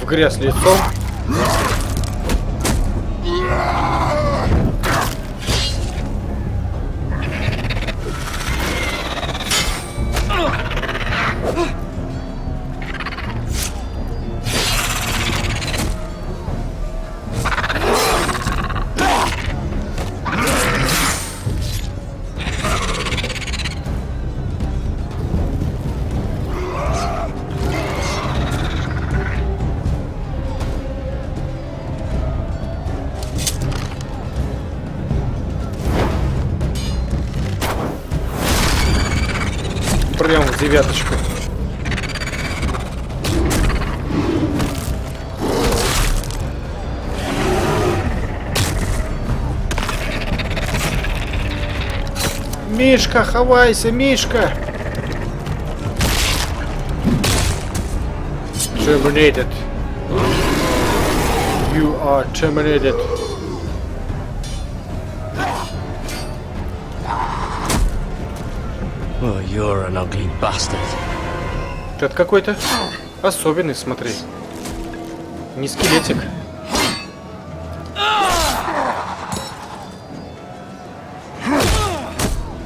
в грязь лицом. Прям в девяточку. Мишка, хавайся, Мишка! Terminated. You are terminated. Oh, you're an ugly bastard. Что-то какой-то особенный, смотри. Не скелетик.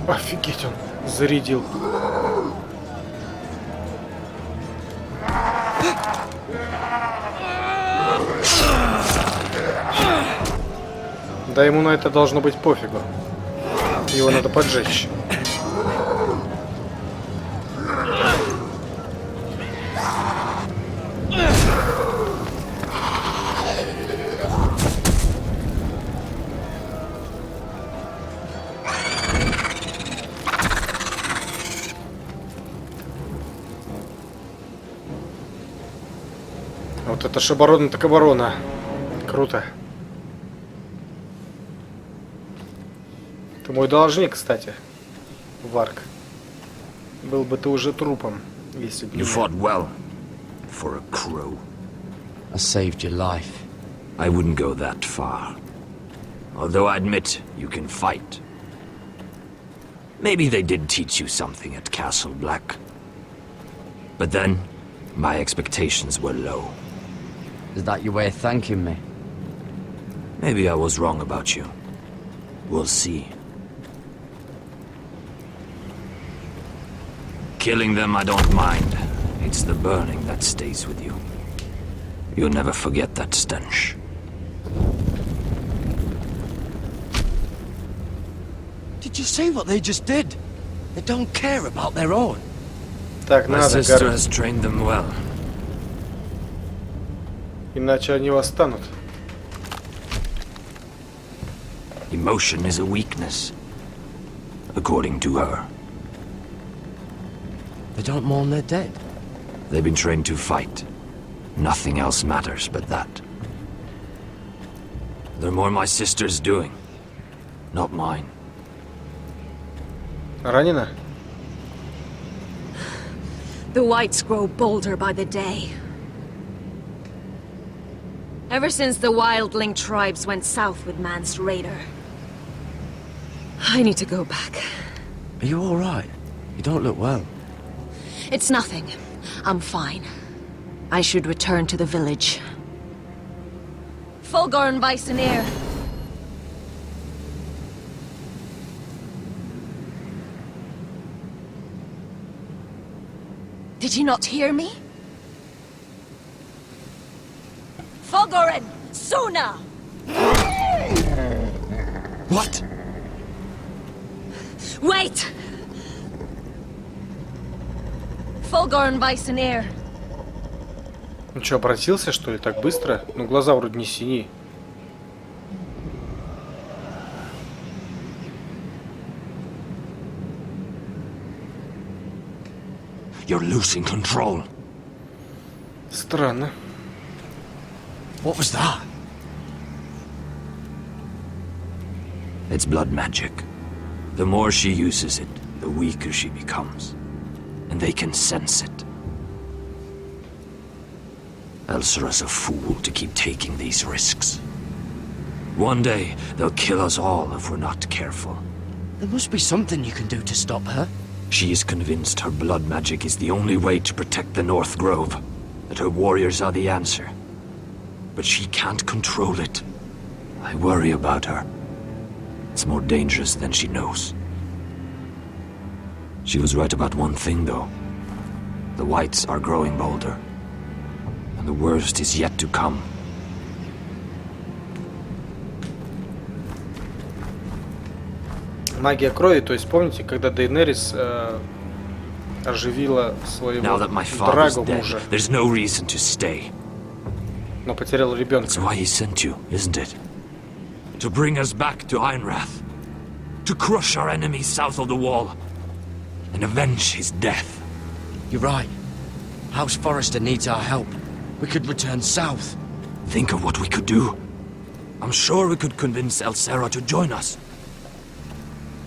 Офигеть, он зарядил. Да ему на это должно быть пофигу. Его надо поджечь. Вот это ж оборона, так оборона. Круто. Ты мой должник, кстати, Варк. Был бы ты уже трупом, если бы не You я. fought well for a crow. I saved your life. I wouldn't go that far. Although I admit you can fight. Maybe they did teach you something at Castle Black. But then, my expectations were low. Is that your way of thanking me? Maybe I was wrong about you. We'll see. Killing them I don't mind. It's the burning that stays with you. You'll never forget that stench. Did you see what they just did? They don't care about their own. Так, My надо, sister Гар. has trained them well. Иначе они восстанут. Emotion is a weakness, according to her. They don't mourn their dead. They've been trained to fight. Nothing else matters but that. They're more my sister's doing, not mine. Ранена? The whites grow bolder by the day. Ever since the wildling tribes went south with Man's raider. I need to go back. Are you all right? You don't look well. It's nothing. I'm fine. I should return to the village. Fulgorn Viceneer. Did you not hear me? Fulgorn! Suna! What? Wait! Fulgorn Viceneer. Ну что, обратился, что ли, так быстро? Ну, глаза вроде не синие. You're losing control. Странно. What was that? It's blood magic. The more she uses it, the weaker she becomes. And they can sense it. Elsera's a fool to keep taking these risks. One day, they'll kill us all if we're not careful. There must be something you can do to stop her. She is convinced her blood magic is the only way to protect the North Grove, that her warriors are the answer. But she can't control it. I worry about her. It's more dangerous than she knows. She was right about one thing, though. The whites are growing bolder. And the worst is yet to come. Магия крови, то есть помните, когда Дейенерис оживила своего Now that my father's Драгу dead, мужа, there's no reason to stay. но потеряла ребенка. That's why he sent you, isn't it? To bring us back to Ironrath. To crush our enemies south of the wall. And avenge his death. You're right. House Forrester needs our help. We could return south. Think of what we could do. I'm sure we could convince Elsera to join us.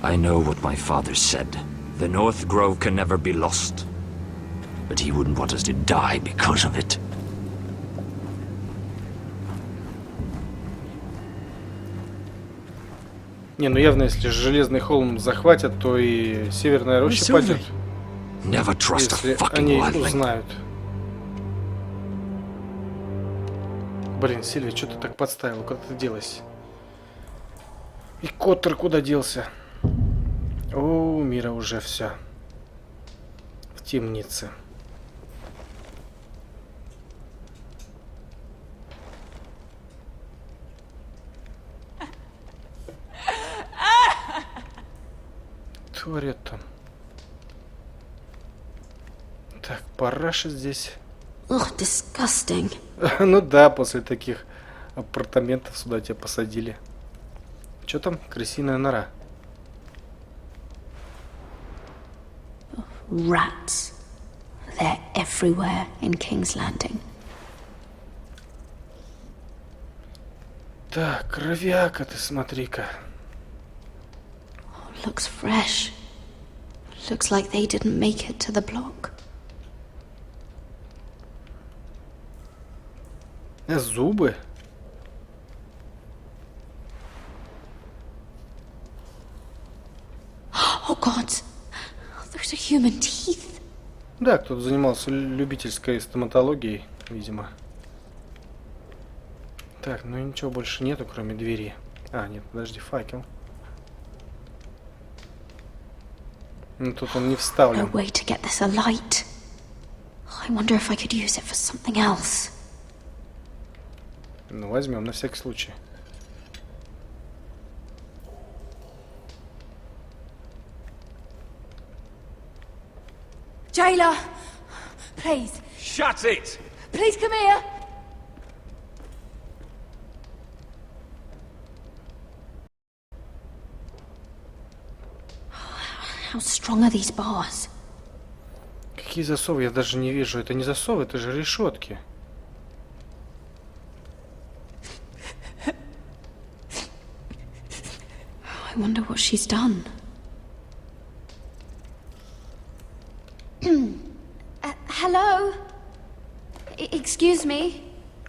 I know what my father said. The North Grove can never be lost. But he wouldn't want us to die because of it. Не, ну явно, если Железный холм захватят, то и Северная роща падет. Never trust a Если fucking они wildling. узнают. Блин, Сильвия, что ты так подставила? Куда ты делась? И Коттер куда делся? О, у мира уже все. В темнице. Творят там. Так, параша здесь. Ugh, disgusting. Ну да, после таких апартаментов сюда тебя посадили. Что там? Крысиная нора. Rats. They're everywhere in King's Landing. Так, кровяка ты, смотри-ка. Looks fresh. Looks like they didn't make it to the block. Зубы? Oh god! Those are human teeth. Да, кто-то занимался любительской стоматологией, видимо. Так, ну ничего больше нету, кроме двери. А, нет, подожди, факел. Ну тут он не No вставлен. way to get this alight. I wonder if I could use it for something else. Ну возьмем на всякий случай. Jailer, please. Shut it! Please come here. How strong are these bars? Какие засовы? Я даже не вижу. Это не засовы, это же решетки. I wonder what she's done. Hello? Excuse me?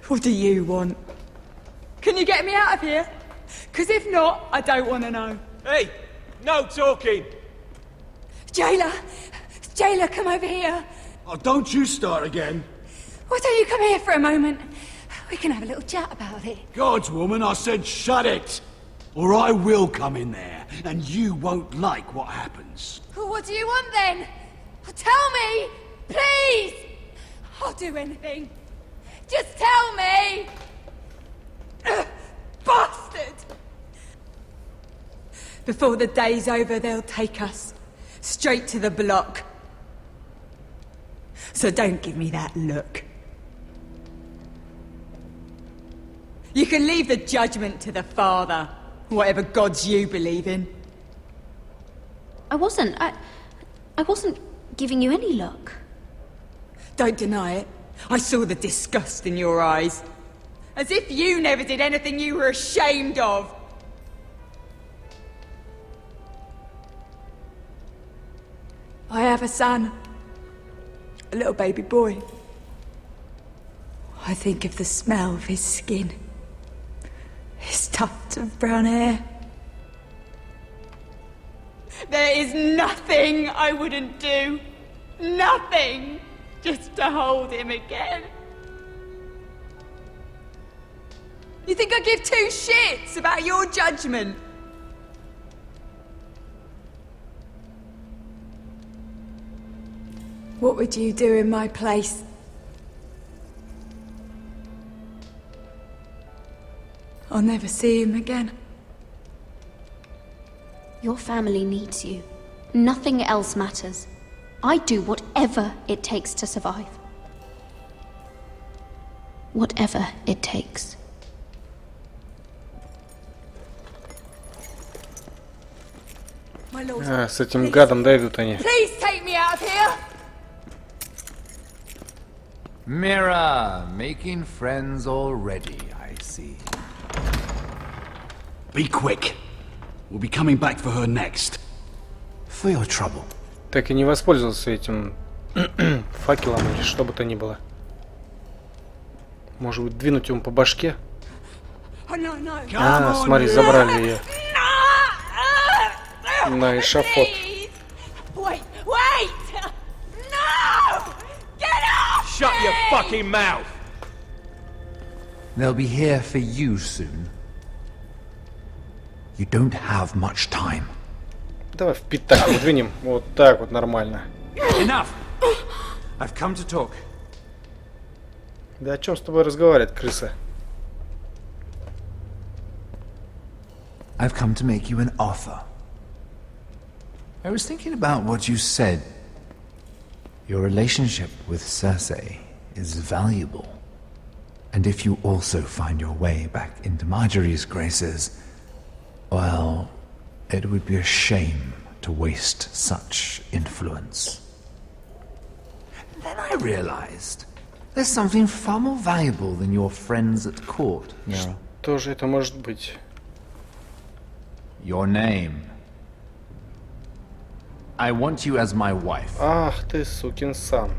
What do you want? Can you get me out of here? Because if not, I don't want to know. Hey! No talking! Jailer! Jailer, come over here. Oh, don't you start again. Why don't you come here for a moment? We can have a little chat about it. God's woman, I said shut it! Or I will come in there, and you won't like what happens. Well, what do you want then? Well, tell me! Please! I'll do anything. Just tell me! Bastard! Before the day's over, they'll take us straight to the block. So don't give me that look. You can leave the judgment to the Father, whatever gods you believe in. I wasn't giving you any look. Don't deny it. I saw the disgust in your eyes. As if you never did anything you were ashamed of. I have a son. A little baby boy. I think of the smell of his skin. His tuft of brown hair. There is nothing I wouldn't do. Nothing! Just to hold him again. You think I give two shits about your judgment? What would you do in my place? I'll never see him again. Your family needs you. Nothing else matters. I'd do whatever it takes to survive. Whatever it takes. My lord, А, с этим гадом дойдут они. please take me out of here! Mira, making friends already, I see. Be quick. We'll be coming back for her next. For your trouble. Так и не воспользовался этим факелом или что бы то ни было. Может быть, двинуть ему по башке? Oh, no, no. А, смотри, забрали ее. На эшафот. Wait, wait! No! Get off! Shut your fucking mouth! They'll be here for you soon. You don't have much time. Давай в пятак двинем. Вот так вот нормально. Enough! I've come to talk. Да о чем с тобой разговаривать, крыса? I've come to make you an offer. I was thinking about what you said. Your relationship with Cersei is valuable. And if you also find your way back into Marjorie's graces, well, it would be a shame to waste such influence. Then I realized there's something far more valuable than your friends at court, Mira. Кто же это может быть? Your name. I want you as my wife. Ах ты, сукин сан.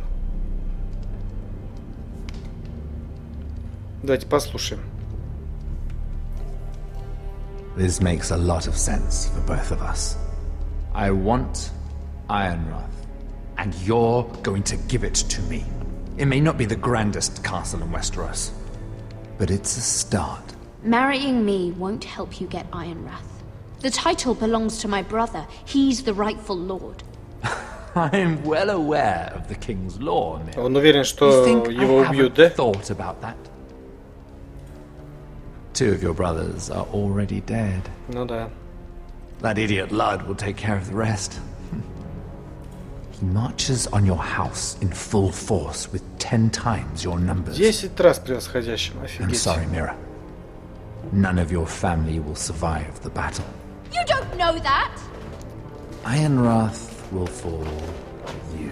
Давайте послушаем. This makes a lot of sense for both of us. I want Ironrath, and you're going to give it to me. It may not be the grandest castle in Westeros, but it's a start. Marrying me won't help you get Ironrath. The title belongs to my brother. He's the rightful lord. I'm well aware of the king's law, Mir. Он уверен, что его убьют, да? Thought about that. Two of your brothers are already dead. Ну да. That idiot Lud will take care of the rest. He marches on your house in full force with 10 times your numbers. 10 раз превосходящим, I'm офигеть. sorry, Mira. None of your family will survive the battle. You don't know that! Ironrath will fall to you.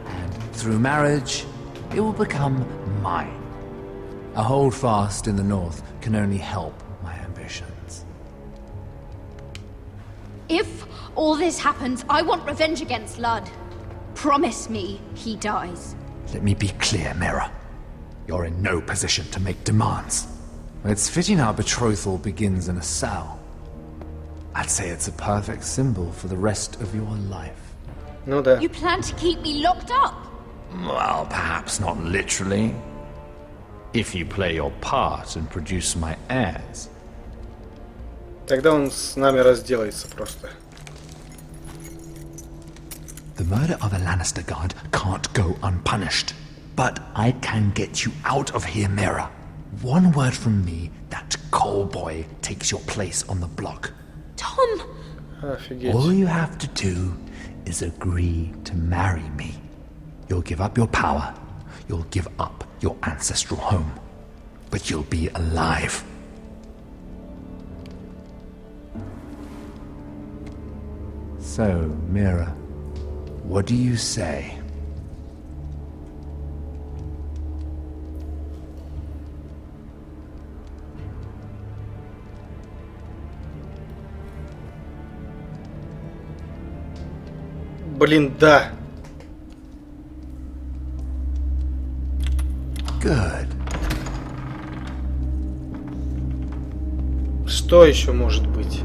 And through marriage, it will become mine. A holdfast in the north can only help my ambitions. If all this happens, I want revenge against Lud. Promise me he dies. Let me be clear, Mira. You're in no position to make demands. It's fitting our betrothal begins in a cell. I'd say it's a perfect symbol for the rest of your life. Ну да. You plan to keep me locked up? Well, perhaps not literally. If you play your part and produce my heirs. Тогда он с нами разделается просто. The murder of a Lannister guard can't go unpunished. But I can get you out of here, Mira. One word from me, that coal boy takes your place on the block. Tom! Офигеть. All you have to do is agree to marry me. You'll give up your power. You'll give up your ancestral home. But you'll be alive. So, Mira, what do you say? Блин, да. Good. Что еще может быть?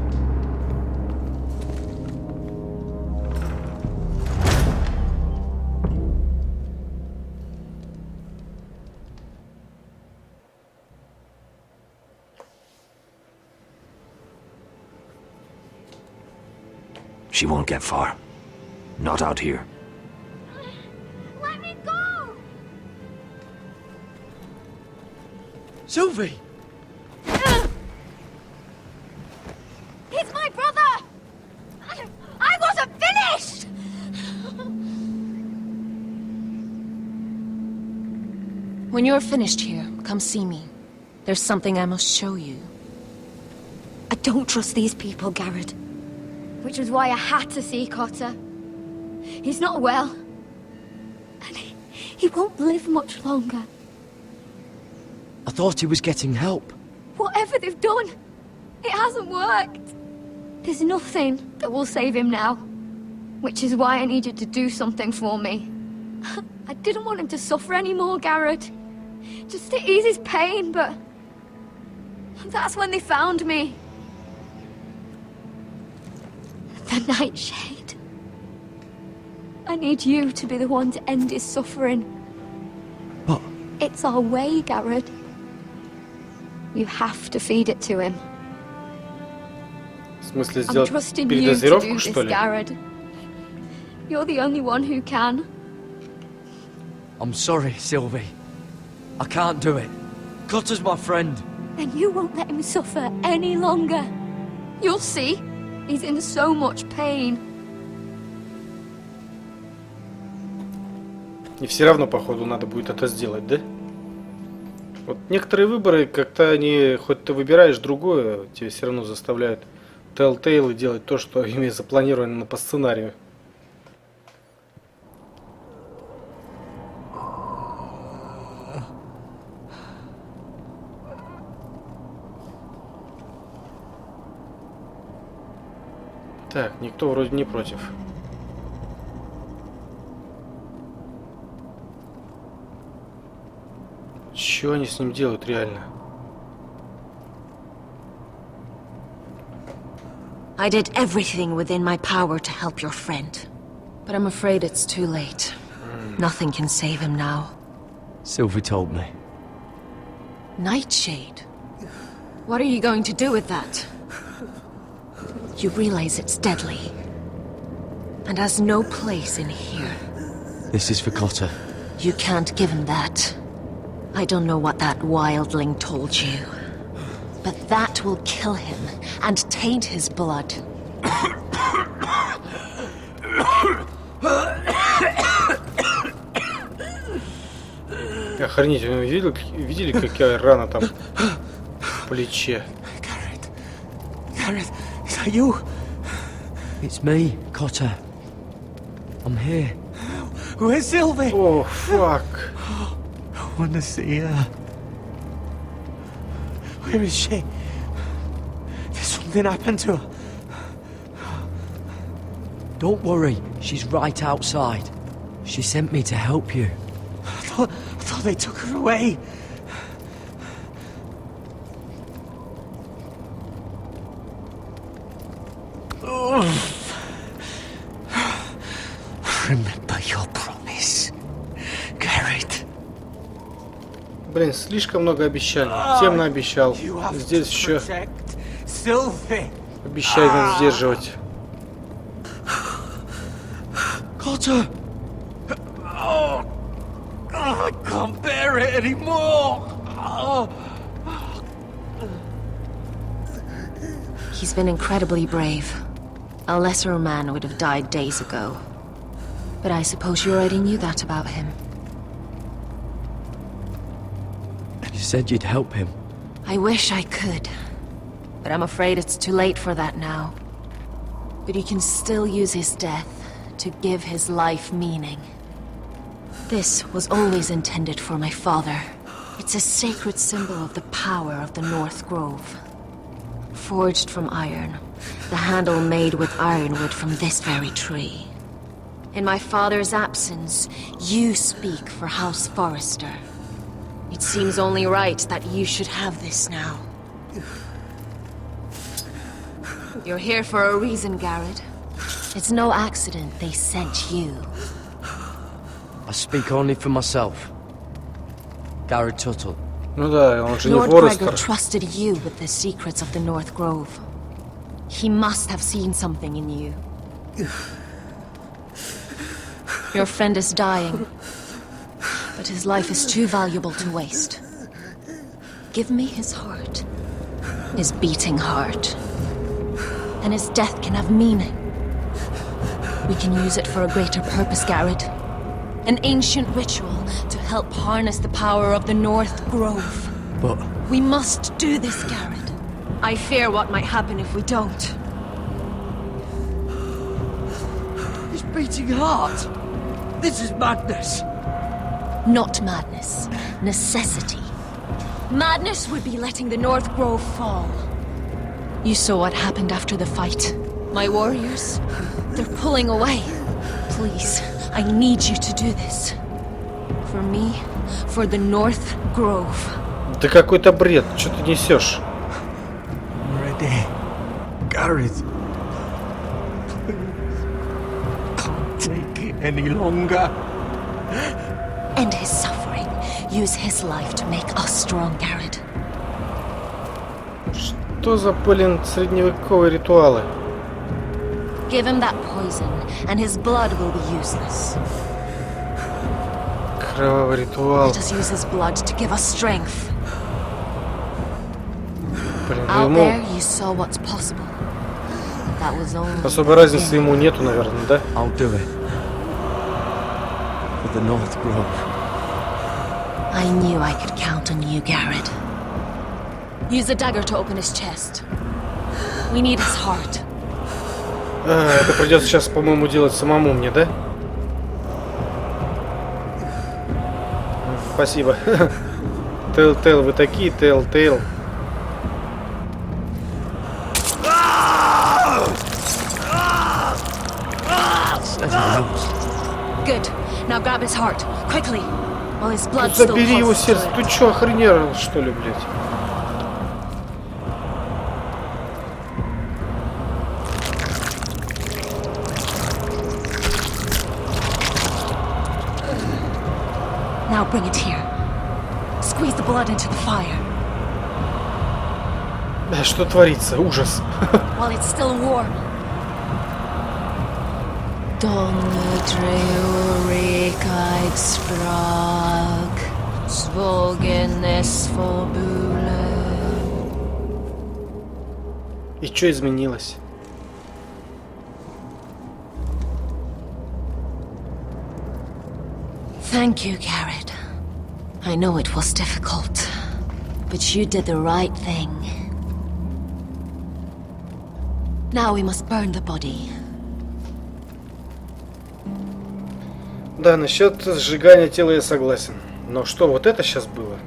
She won't get far. Not out here. Let me go! Sylvie! He's my brother! I wasn't finished! When you're finished here, come see me. There's something I must show you. I don't trust these people, Garrett. Which was why I had to see Cotter. He's not well. And he won't live much longer. I thought he was getting help. Whatever they've done, it hasn't worked. There's nothing that will save him now. Which is why I need you to do something for me. I didn't want him to suffer anymore, Garrett. Just to ease his pain, but... that's when they found me. The Nightshade. I need you to be the one to end his suffering. But... it's our way, Garrett. You have to feed it to him. В смысле, I'm сделать trusting you to do передозировку, this, что ли? Garrett. You're the only one who can. I'm sorry, Sylvie. I can't do it. Cotter's my friend. Then you won't let him suffer any longer. You'll see. He's in so much pain. И все равно, походу, надо будет это сделать, да? Вот некоторые выборы, как-то они, хоть ты выбираешь другое, тебе все равно заставляют Telltale делать то, что ими запланировано по сценарию. Так, никто вроде не против. Что они с ним делают реально? I did everything within my power to help your friend. But I'm afraid it's too late. Nothing can save him now. Sylvie told me. Nightshade? What are you going to do with that? You realize it's deadly. And has no place in here. This is for Cotter. You can't give him that. I don't know what that wildling told you. But that will kill him and taint his blood. Охренеть, вы видели, какая рана там в плече? Gareth, is that you? It's me, Cotter. I'm here. Where's Sylvie? Oh, fuck. I want to see her. Where is she? Did something happen to her? Don't worry, she's right outside. She sent me to help you. I thought they took her away. Remember your promise, Gareth. Блин, слишком много обещаний. Всем наобещал. Здесь еще обещание сдерживать. Cotter! Oh, I can't bear it anymore. He's been incredibly brave. A lesser man would have died days ago. But I suppose you already knew that about him. You said you'd help him. I wish I could. But I'm afraid it's too late for that now. But you can still use his death to give his life meaning. This was always intended for my father. It's a sacred symbol of the power of the North Grove. Forged from iron, the handle made with ironwood from this very tree. In my father's absence, you speak for House Forrester. It seems only right that you should have this now. You're here for a reason, Garrett. It's no accident they sent you. I speak only for myself. Garrett Tuttle. Ну да, он же не Lord Форестер. Gregor trusted you with the secrets of the North Grove. He must have seen something in you. Your friend is dying, but his life is too valuable to waste. Give me his heart, his beating heart, and his death can have meaning. We can use it for a greater purpose, Garrett. An ancient ritual to help harness the power of the North Grove. But... We must do this, Garrett. I fear what might happen if we don't. His beating heart! This is madness! Not madness. Necessity. Madness would be letting the North Grove fall. You saw what happened after the fight. My warriors, they're pulling away. Please, I need you to do this. For me, for the North Grove. Да какой-то бред, что ты несешь? I'm ready. Gareth. Can't take it any longer. End his suffering. Use his life to make us strong, Garrett. Что за, блин, средневековые ритуалы? Give him that poison, and his blood will be useless. Кровавый ритуал. Let us use his blood to give us strength. Блин, Out ему there, you saw what's possible. That was only особой разницы ему нету, наверное, да? I'll do it. For the North Grove. I knew I could count on you, Garrett. Use the dagger to open his chest. We need his heart. Это придется сейчас, по-моему, делать самому мне, да? Спасибо. Telltale, вы такие, Telltale. Good. Now grab his heart, quickly, while his blood still Забери его pulses to сердце. it. Ты чё, охренел, что ли, блядь? Now bring it here. Squeeze the blood into the fire. Да, что творится? Ужас. While it's still warm. Donne dreurikaid sprag, svogen esfobule. И что изменилось? Thank you, Garrett. I know it was difficult, but you did the right thing. Now we must burn the body. Да, насчет сжигания тела я согласен. Но что вот это сейчас было?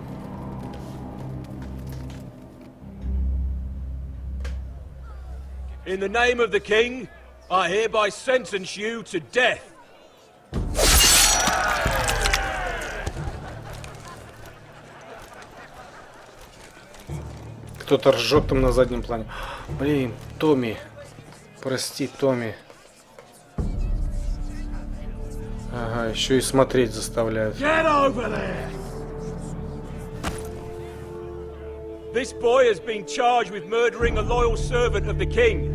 In the name of the king, I hereby sentence you to death. Кто-то ржет там на заднем плане. Блин, Томми. Прости, Томми. Ага, еще и смотреть заставляют. Get over there! This boy has been charged with murdering a loyal servant of the king.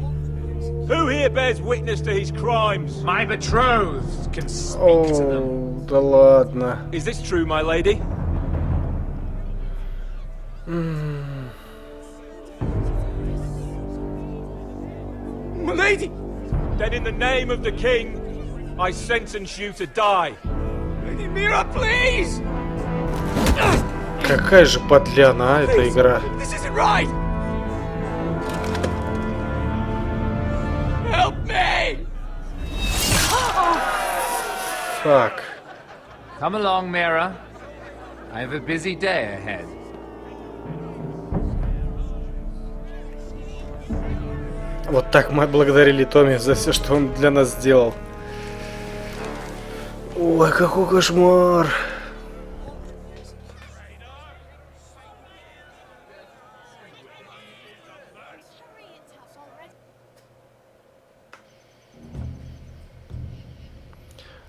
Who here bears witness to his crimes? My betrothed can speak to them. Да ладно. Is this true, my lady? My lady! Then in the name of the king, I sentence you to die. Lady Mira, please! Какая же подляна, эта игра. This isn't right! Help me! Так. Come along, Mira. I have a busy day ahead. Вот так мы отблагодарили Томми за все, что он для нас сделал. Ой, какой кошмар.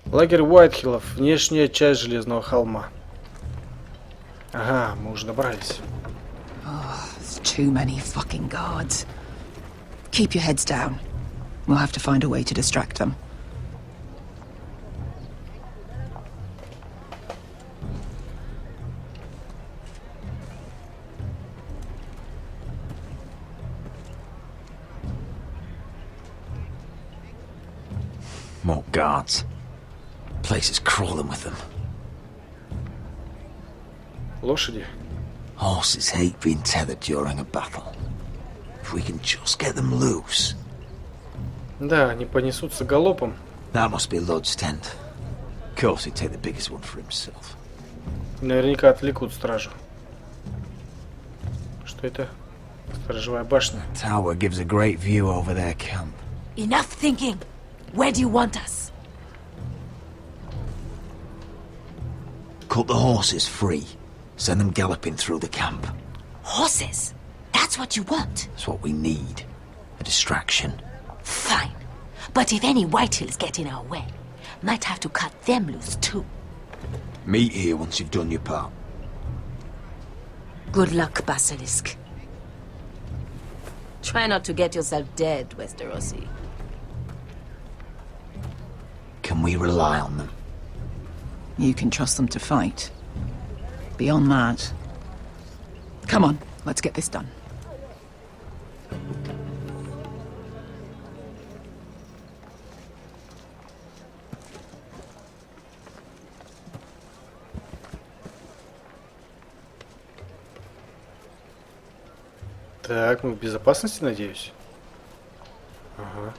Лагерь Уайтхиллов, внешняя часть Железного холма. Ага, мы уже добрались. There's too many fucking guards. Keep your heads down. We'll have to find a way to distract them. More guards. Place is crawling with them. Лошади. Horses hate being tethered during a battle. If we can just get them loose. Да, они понесутся галопом. That must be Lud's tent. Of course, he'd take the biggest one for himself. Наверняка отвлекут стражу. Что это? Сторожевая башня. Tower gives a great view over their camp. Enough thinking. Where do you want us? Cut the horses free. Send them galloping through the camp. Horses? That's what you want? That's what we need. A distraction. Fine. But if any Whitehills get in our way, might have to cut them loose too. Meet here once you've done your part. Good luck, Basilisk. Try not to get yourself dead, Westerosi. Can we rely on them? You can trust them to fight. Beyond that... Come on, let's get this done. Так, мы в безопасности, надеюсь? Ага.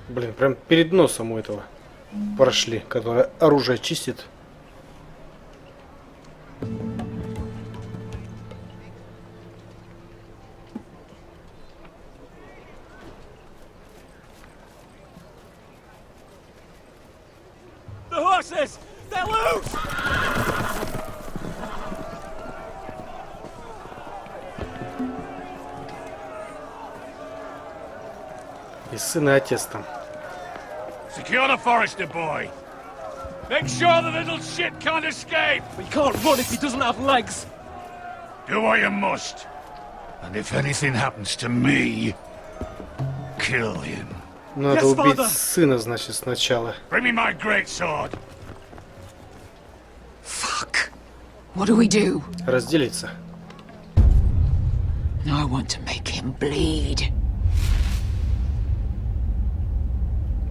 Блин, прям перед носом у этого прошли, которое оружие чистит. сын и отец там. Secure the Forester boy. Make sure the little shit can't escape. But he can't run if he doesn't have legs. Do what you must. And if anything happens to me, kill him. Надо убить сына, значит, сначала. Bring me my great sword. Fuck. What do we do? Разделиться. I want to make him bleed.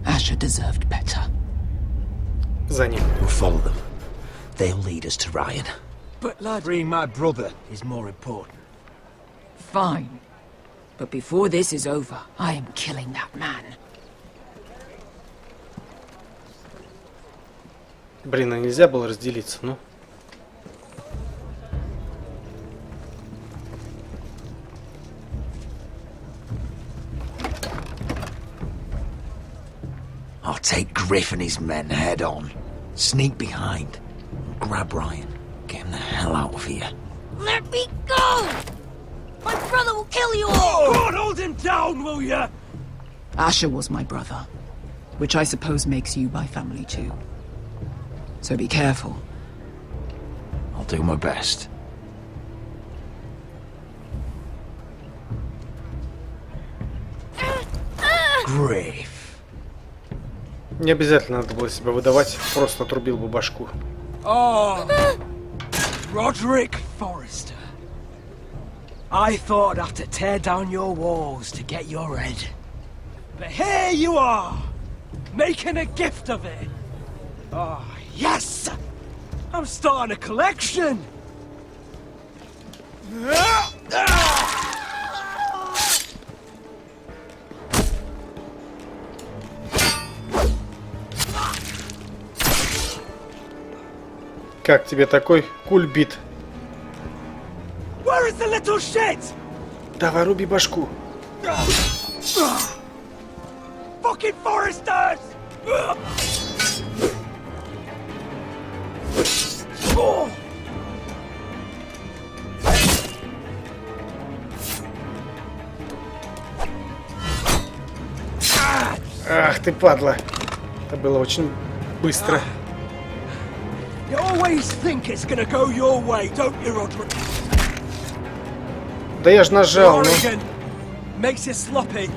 Asher deserved better. За ним. We'll follow them. They'll lead us to Ryan. But lad, freeing my brother is more important. Fine. But before this is over, I am killing that man. Блин, а нельзя было разделиться, ну? I'll take Griff and his men head on. Sneak behind. And grab Ryan. Get him the hell out of here. Let me go! My brother will kill you all! God, hold him down, will ya? Asher was my brother, which I suppose makes you my family too. So be careful. I'll do my best. Griff. Не обязательно надо было себя выдавать, просто отрубил бы башку. Oh, Roderick Forrester. I thought I'd have to tear down your walls to get your head. But here you are, making a gift of it. Oh, yes! I'm starting a collection! Как тебе такой кульбит? Where is the little shit? Давай, руби башку. Fucking Foresters! Ах ты, падла. Это было очень быстро. You always think it's gonna go your way, don't you, Roderick? Да я ж нажал, ну. Oregon makes you sloppy.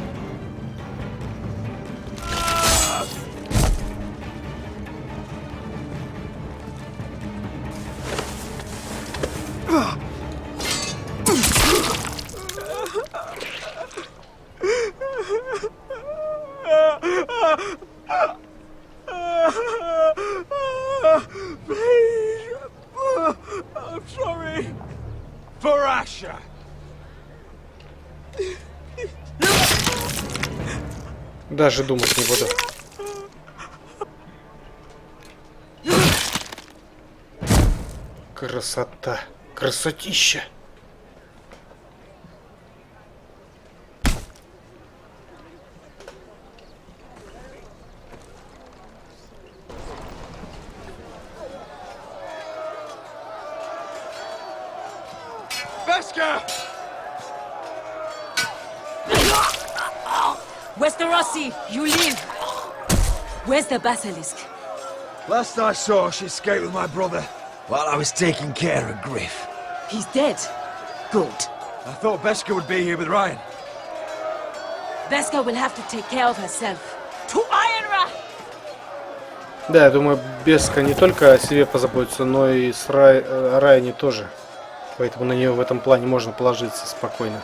I'm sorry. For Asher. Даже думать не буду. Красота. Красотища. Westerosi, you live. Where's the basilisk? Last I saw, she escaped with my brother while I was taking care of Griff. He's dead. Good. I thought Beskha would be here with Ryan. Beskha will have to take care of herself. To Ironra! Да, я думаю, Бескха не только о себе позаботится, но и о Райане тоже. Поэтому на нее в этом плане можно положиться спокойно.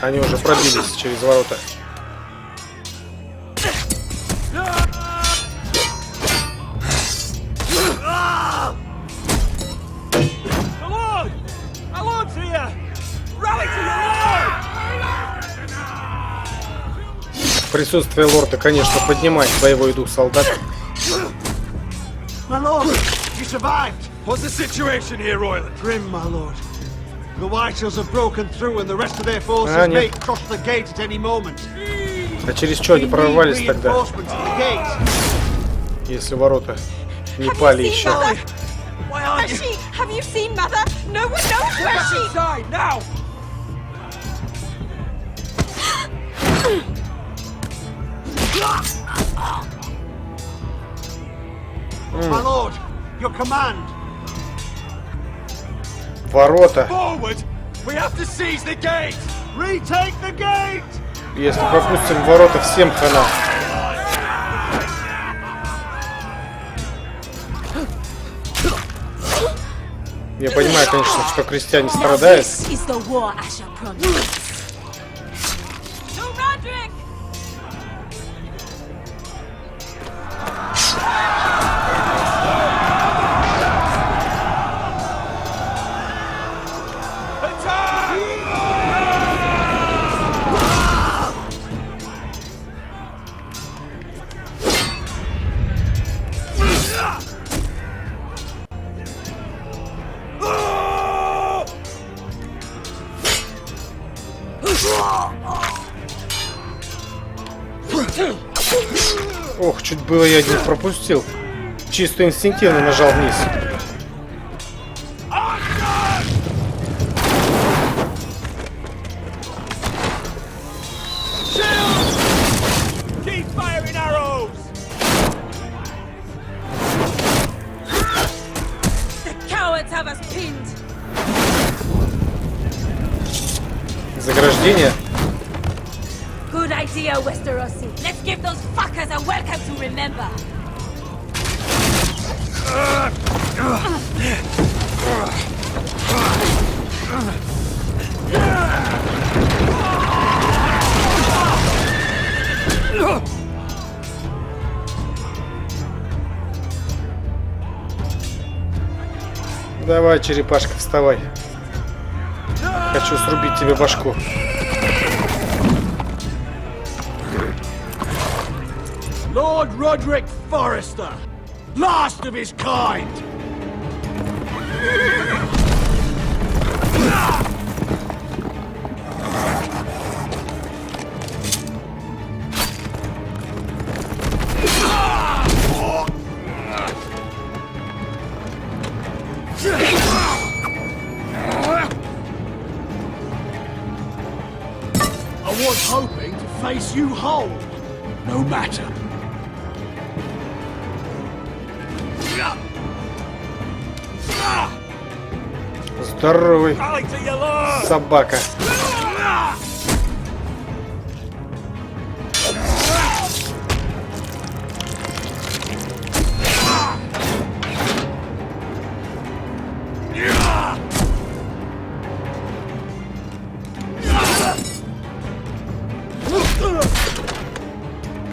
Они уже пробились через ворота. Присутствие лорда, конечно, поднимает боевой дух солдат. My lord, you survived. What's the situation here, Royland? Grim, my lord. The Whitehills have broken through and the rest of their forces may cross the gate at any moment. А через что они прорвались тогда? Если ворота не пали еще. Why aren't you? She, have you seen Mother? No one knows Get where back she... inside, now! My lord, your command. Ворота. Forward! We have to seize the gate! Retake the gate! Если пропустим ворота, всем хана. Я понимаю, конечно, что крестьяне страдают. This is the war Asher promised. To Roderick! Ох, чуть было я не пропустил. Чисто инстинктивно нажал вниз. Keep firing arrows! The cowards have us pinned. Заграждение. Good idea, Westerosi. Let's give those fuckers a welcome to remember. Давай, черепашка, вставай. Хочу срубить тебе башку. Lord Roderick Forrester, last of his kind. I was hoping to face you whole. No matter. Здоровый собака.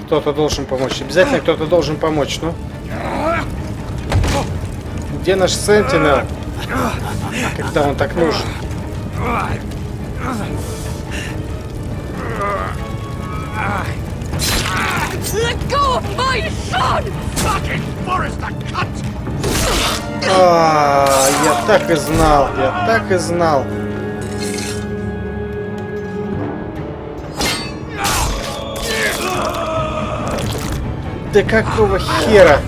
Кто-то должен помочь. Обязательно кто-то должен помочь. Ну. Где наш Сентинел? Когда он так нужен? Let go of my son! Fucking Forrester, cut! Я так и знал, я так и знал. Да какого хера?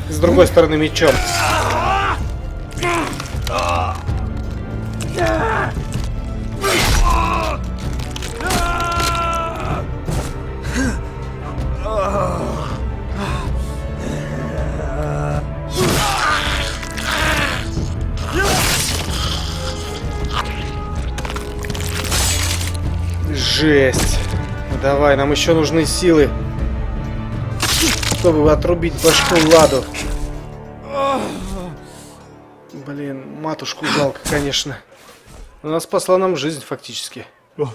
С другой стороны мечом. Жесть. Давай, нам еще нужны силы, чтобы отрубить башку Ладу. Блин, матушку жалко, конечно. Она спасла нам жизнь фактически. My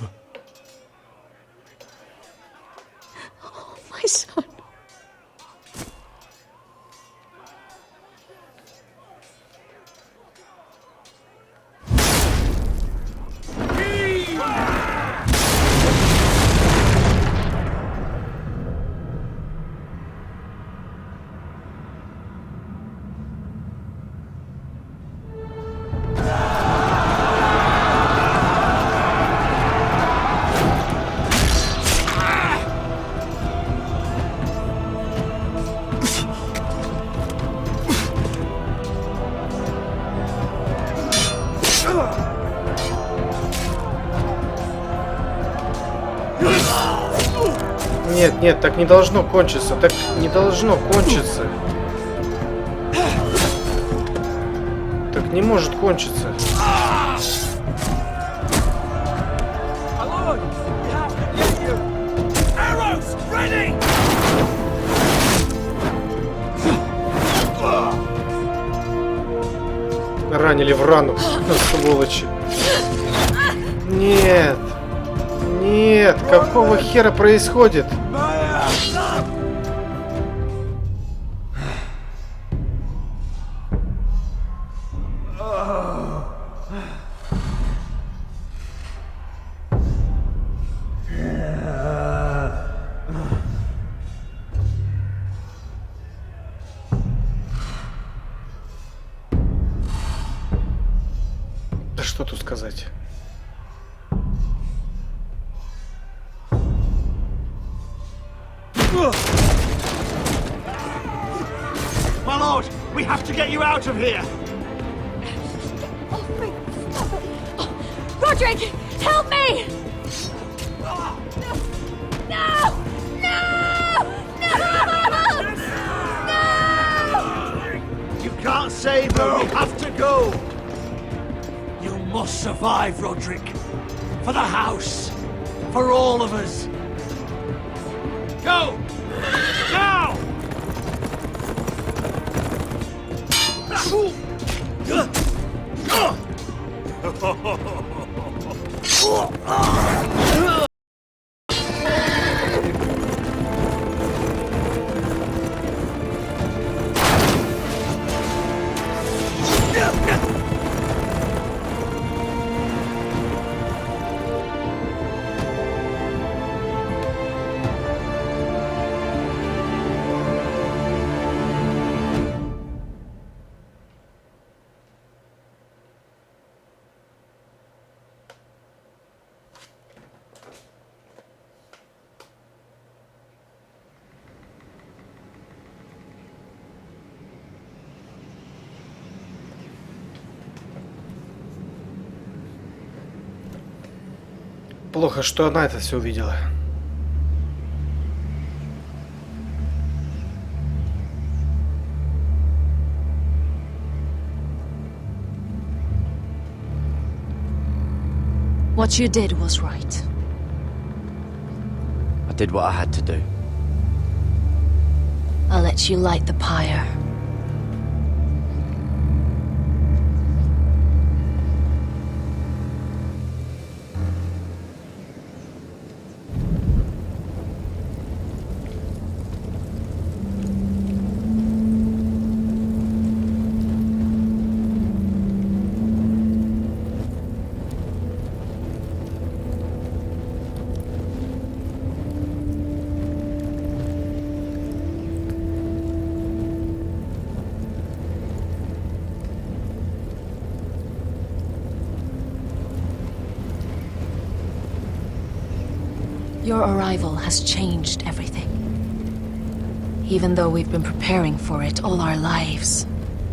son. Нет, нет, так не должно кончиться. Так не должно кончиться. Так не может кончиться. Ранили в рану, сволочи. Нет. Нет, какого хера происходит? Да что тут сказать? My lord, we have to get you out of here. Roderick, help me! No! No! No! No! You can't save her, we have to go. You must survive, Roderick. For the house. For all of us. Go! Now! Плохо, что она это все увидела. What you did was right. I did what I had to do. I'll let you light the pyre. Your arrival has changed everything. Even though we've been preparing for it all our lives.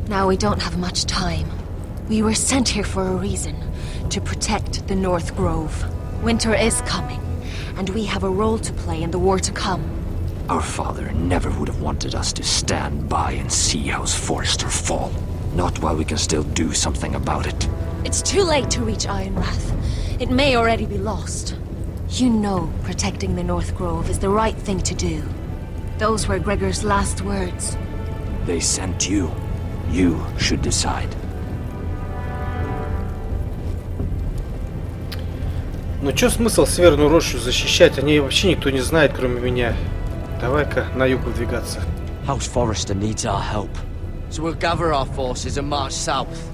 Now we don't have much time. We were sent here for a reason. To protect the North Grove. Winter is coming, and we have a role to play in the war to come. Our father never would have wanted us to stand by and see House Forrester fall. Not while we can still do something about it. It's too late to reach Ironrath. It may already be lost. You know protecting the North Grove is the right thing to do. Those were Gregor's last words. They sent you. You should decide. Ну чё смысл Северную Рощу защищать? О ней вообще никто не знает, кроме меня. Давай-ка на юг выдвигаться. House Forrester needs our help. So we'll gather our forces and march south.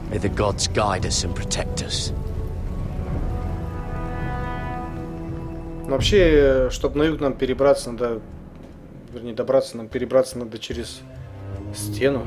May the gods guide us and protect us. Вообще, чтобы на юг нам перебраться, надо... Вернее, добраться нам, перебраться надо через стену.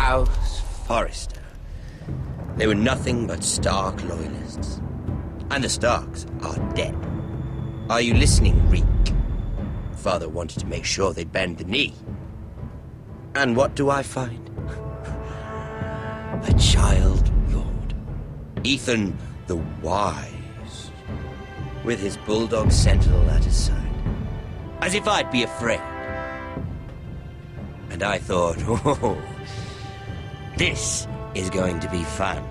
House Forrester. They were nothing but Stark loyalists. And the Starks are dead. Are you listening, Reek? Father wanted to make sure they'd bend the knee. And what do I find? A child lord. Ethan the Wise. With his bulldog sentinel at his side. As if I'd be afraid. And I thought, oh, this is going to be fun.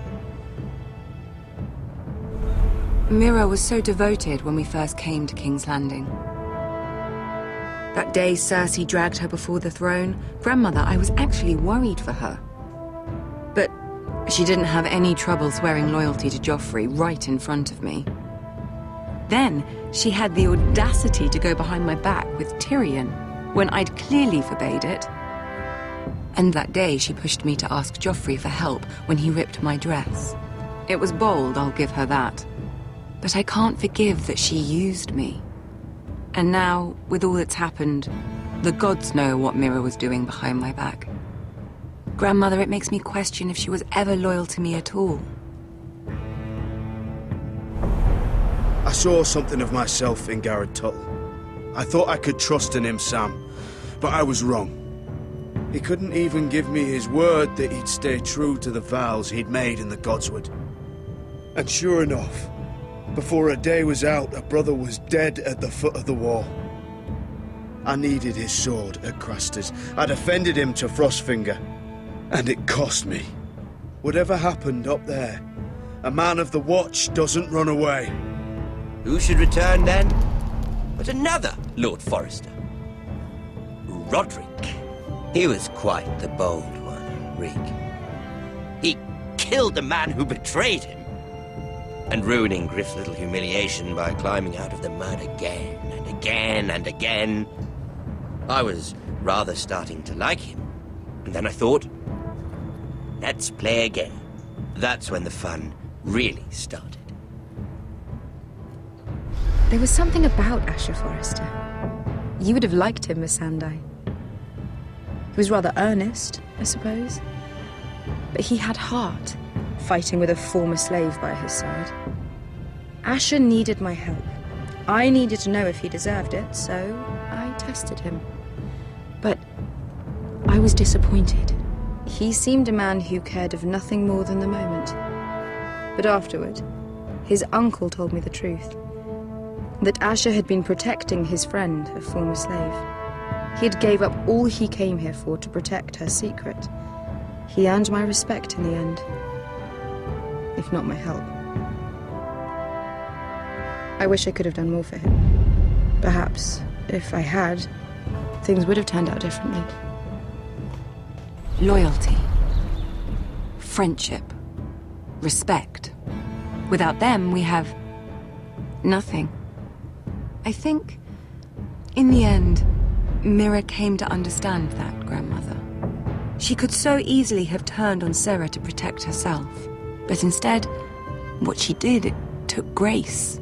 Mira was so devoted when we first came to King's Landing. That day Cersei dragged her before the throne, Grandmother, I was actually worried for her. But she didn't have any trouble swearing loyalty to Joffrey right in front of me. Then she had the audacity to go behind my back with Tyrion, when I'd clearly forbade it. And that day she pushed me to ask Joffrey for help when he ripped my dress. It was bold, I'll give her that. But I can't forgive that she used me. And now, with all that's happened, the gods know what Mira was doing behind my back. Grandmother, it makes me question if she was ever loyal to me at all. I saw something of myself in Garrett Tuttle. I thought I could trust in him, Sam, but I was wrong. He couldn't even give me his word that he'd stay true to the vows he'd made in the Godswood. And sure enough, before a day was out, a brother was dead at the foot of the wall. I needed his sword at Craster's. I defended him to Frostfinger, and it cost me. Whatever happened up there, a man of the Watch doesn't run away. Who should return then? But another Lord Forrester. Roderick. He was quite the bold one, Reek. He killed the man who betrayed him. And ruining Griff's little humiliation by climbing out of the mud again and again and again. I was rather starting to like him. And then I thought, let's play again. That's when the fun really started. There was something about Asher Forrester. You would have liked him, Miss Sandai. He was rather earnest, I suppose. But he had heart, fighting with a former slave by his side. Asher needed my help. I needed to know if he deserved it, so I tested him. But I was disappointed. He seemed a man who cared of nothing more than the moment. But afterward, his uncle told me the truth. That Asher had been protecting his friend, a former slave. He had gave up all he came here for to protect her secret. He earned my respect in the end, if not my help. I wish I could have done more for him. Perhaps, if I had, things would have turned out differently. Loyalty. Friendship. Respect. Without them, we have nothing. I think, in the end, Mira came to understand that, Grandmother. She could so easily have turned on Sarah to protect herself. But instead, what she did, it took grace.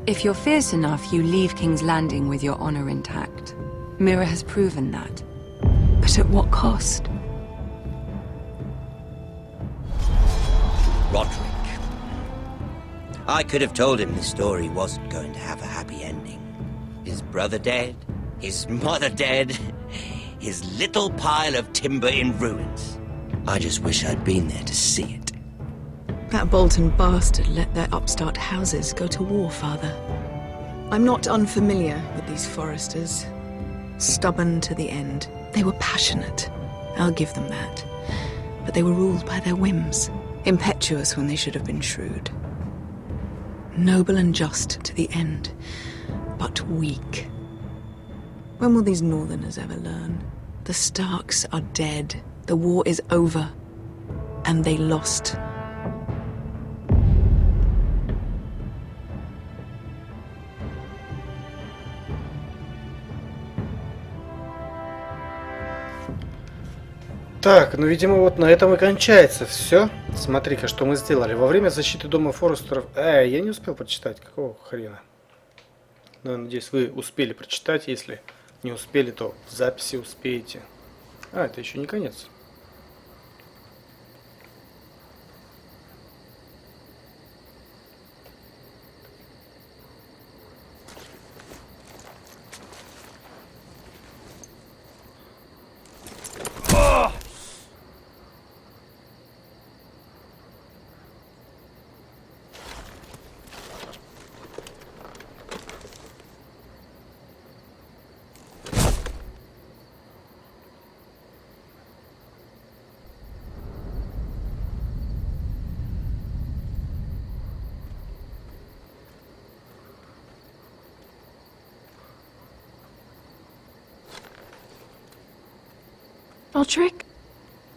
If you're fierce enough, you leave King's Landing with your honor intact. Mira has proven that. But at what cost? Roderick. I could have told him this story wasn't going to have a happy ending. His brother dead, his mother dead, his little pile of timber in ruins. I just wish I'd been there to see it. That Bolton bastard let their upstart houses go to war, Father. I'm not unfamiliar with these Forresters. Stubborn to the end. They were passionate. I'll give them that. But they were ruled by their whims. Impetuous when they should have been shrewd. Noble and just to the end, but weak. When will these Northerners ever learn? The Starks are dead. The war is over. And they lost. Так, ну, видимо, вот на этом и кончается все. Смотри-ка, что мы сделали. Во время защиты дома Форестеров... я не успел прочитать. Какого хрена? Ну, надеюсь, вы успели прочитать. Если не успели, то в записи успеете. Это еще не конец. Roderick?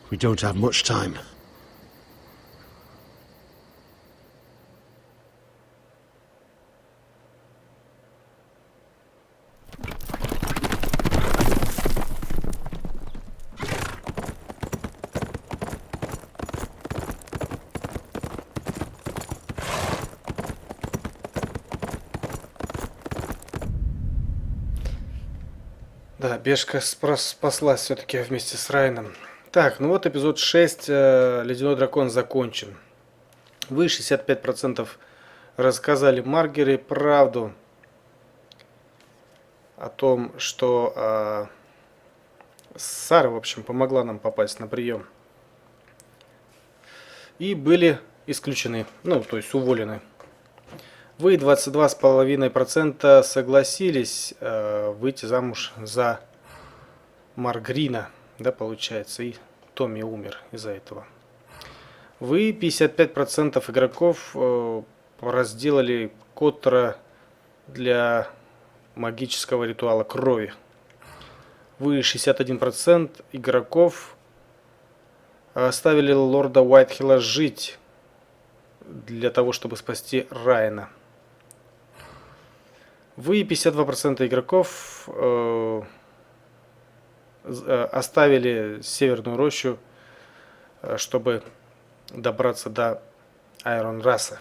We don't have much time. Да, Бешка спаслась все-таки вместе с Райаном. Так, ну вот эпизод 6 «Ледяной дракон» закончен. Вы 65% рассказали Маргере правду о том, что Сара, в общем, помогла нам попасть на прием. И были исключены, ну, то есть уволены. Вы 22,5% согласились выйти замуж за Маргрина, да, получается, и Томми умер из-за этого. Вы 55% игроков разделали Коттера для магического ритуала крови. Вы 61% игроков оставили лорда Уайтхилла жить для того, чтобы спасти Райана. Вы 52% игроков оставили Северную Рощу, чтобы добраться до Айрон-Раса.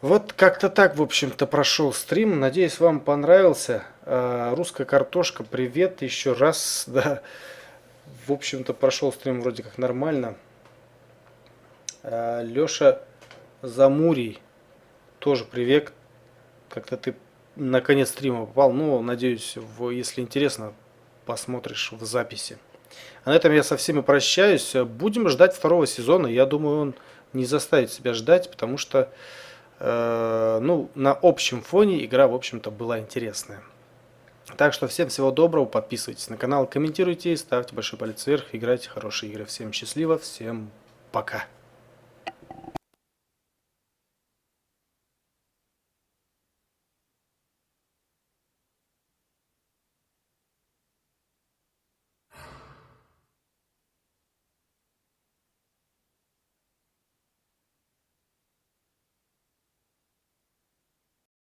Вот как-то так, в общем-то, прошел стрим. Надеюсь, вам понравился. Русская картошка, привет еще раз. Да. В общем-то, прошел стрим вроде как нормально. Леша Замурий, тоже привет. Как-то ты на конец стрима попал. Ну, надеюсь, если интересно, посмотришь в записи. А на этом я со всеми прощаюсь. Будем ждать второго сезона. Я думаю, он не заставит себя ждать, потому что ну, на общем фоне игра, в общем-то, была интересная. Так что всем всего доброго. Подписывайтесь на канал, комментируйте, ставьте большой палец вверх, играйте в хорошие игры. Всем счастливо, всем пока.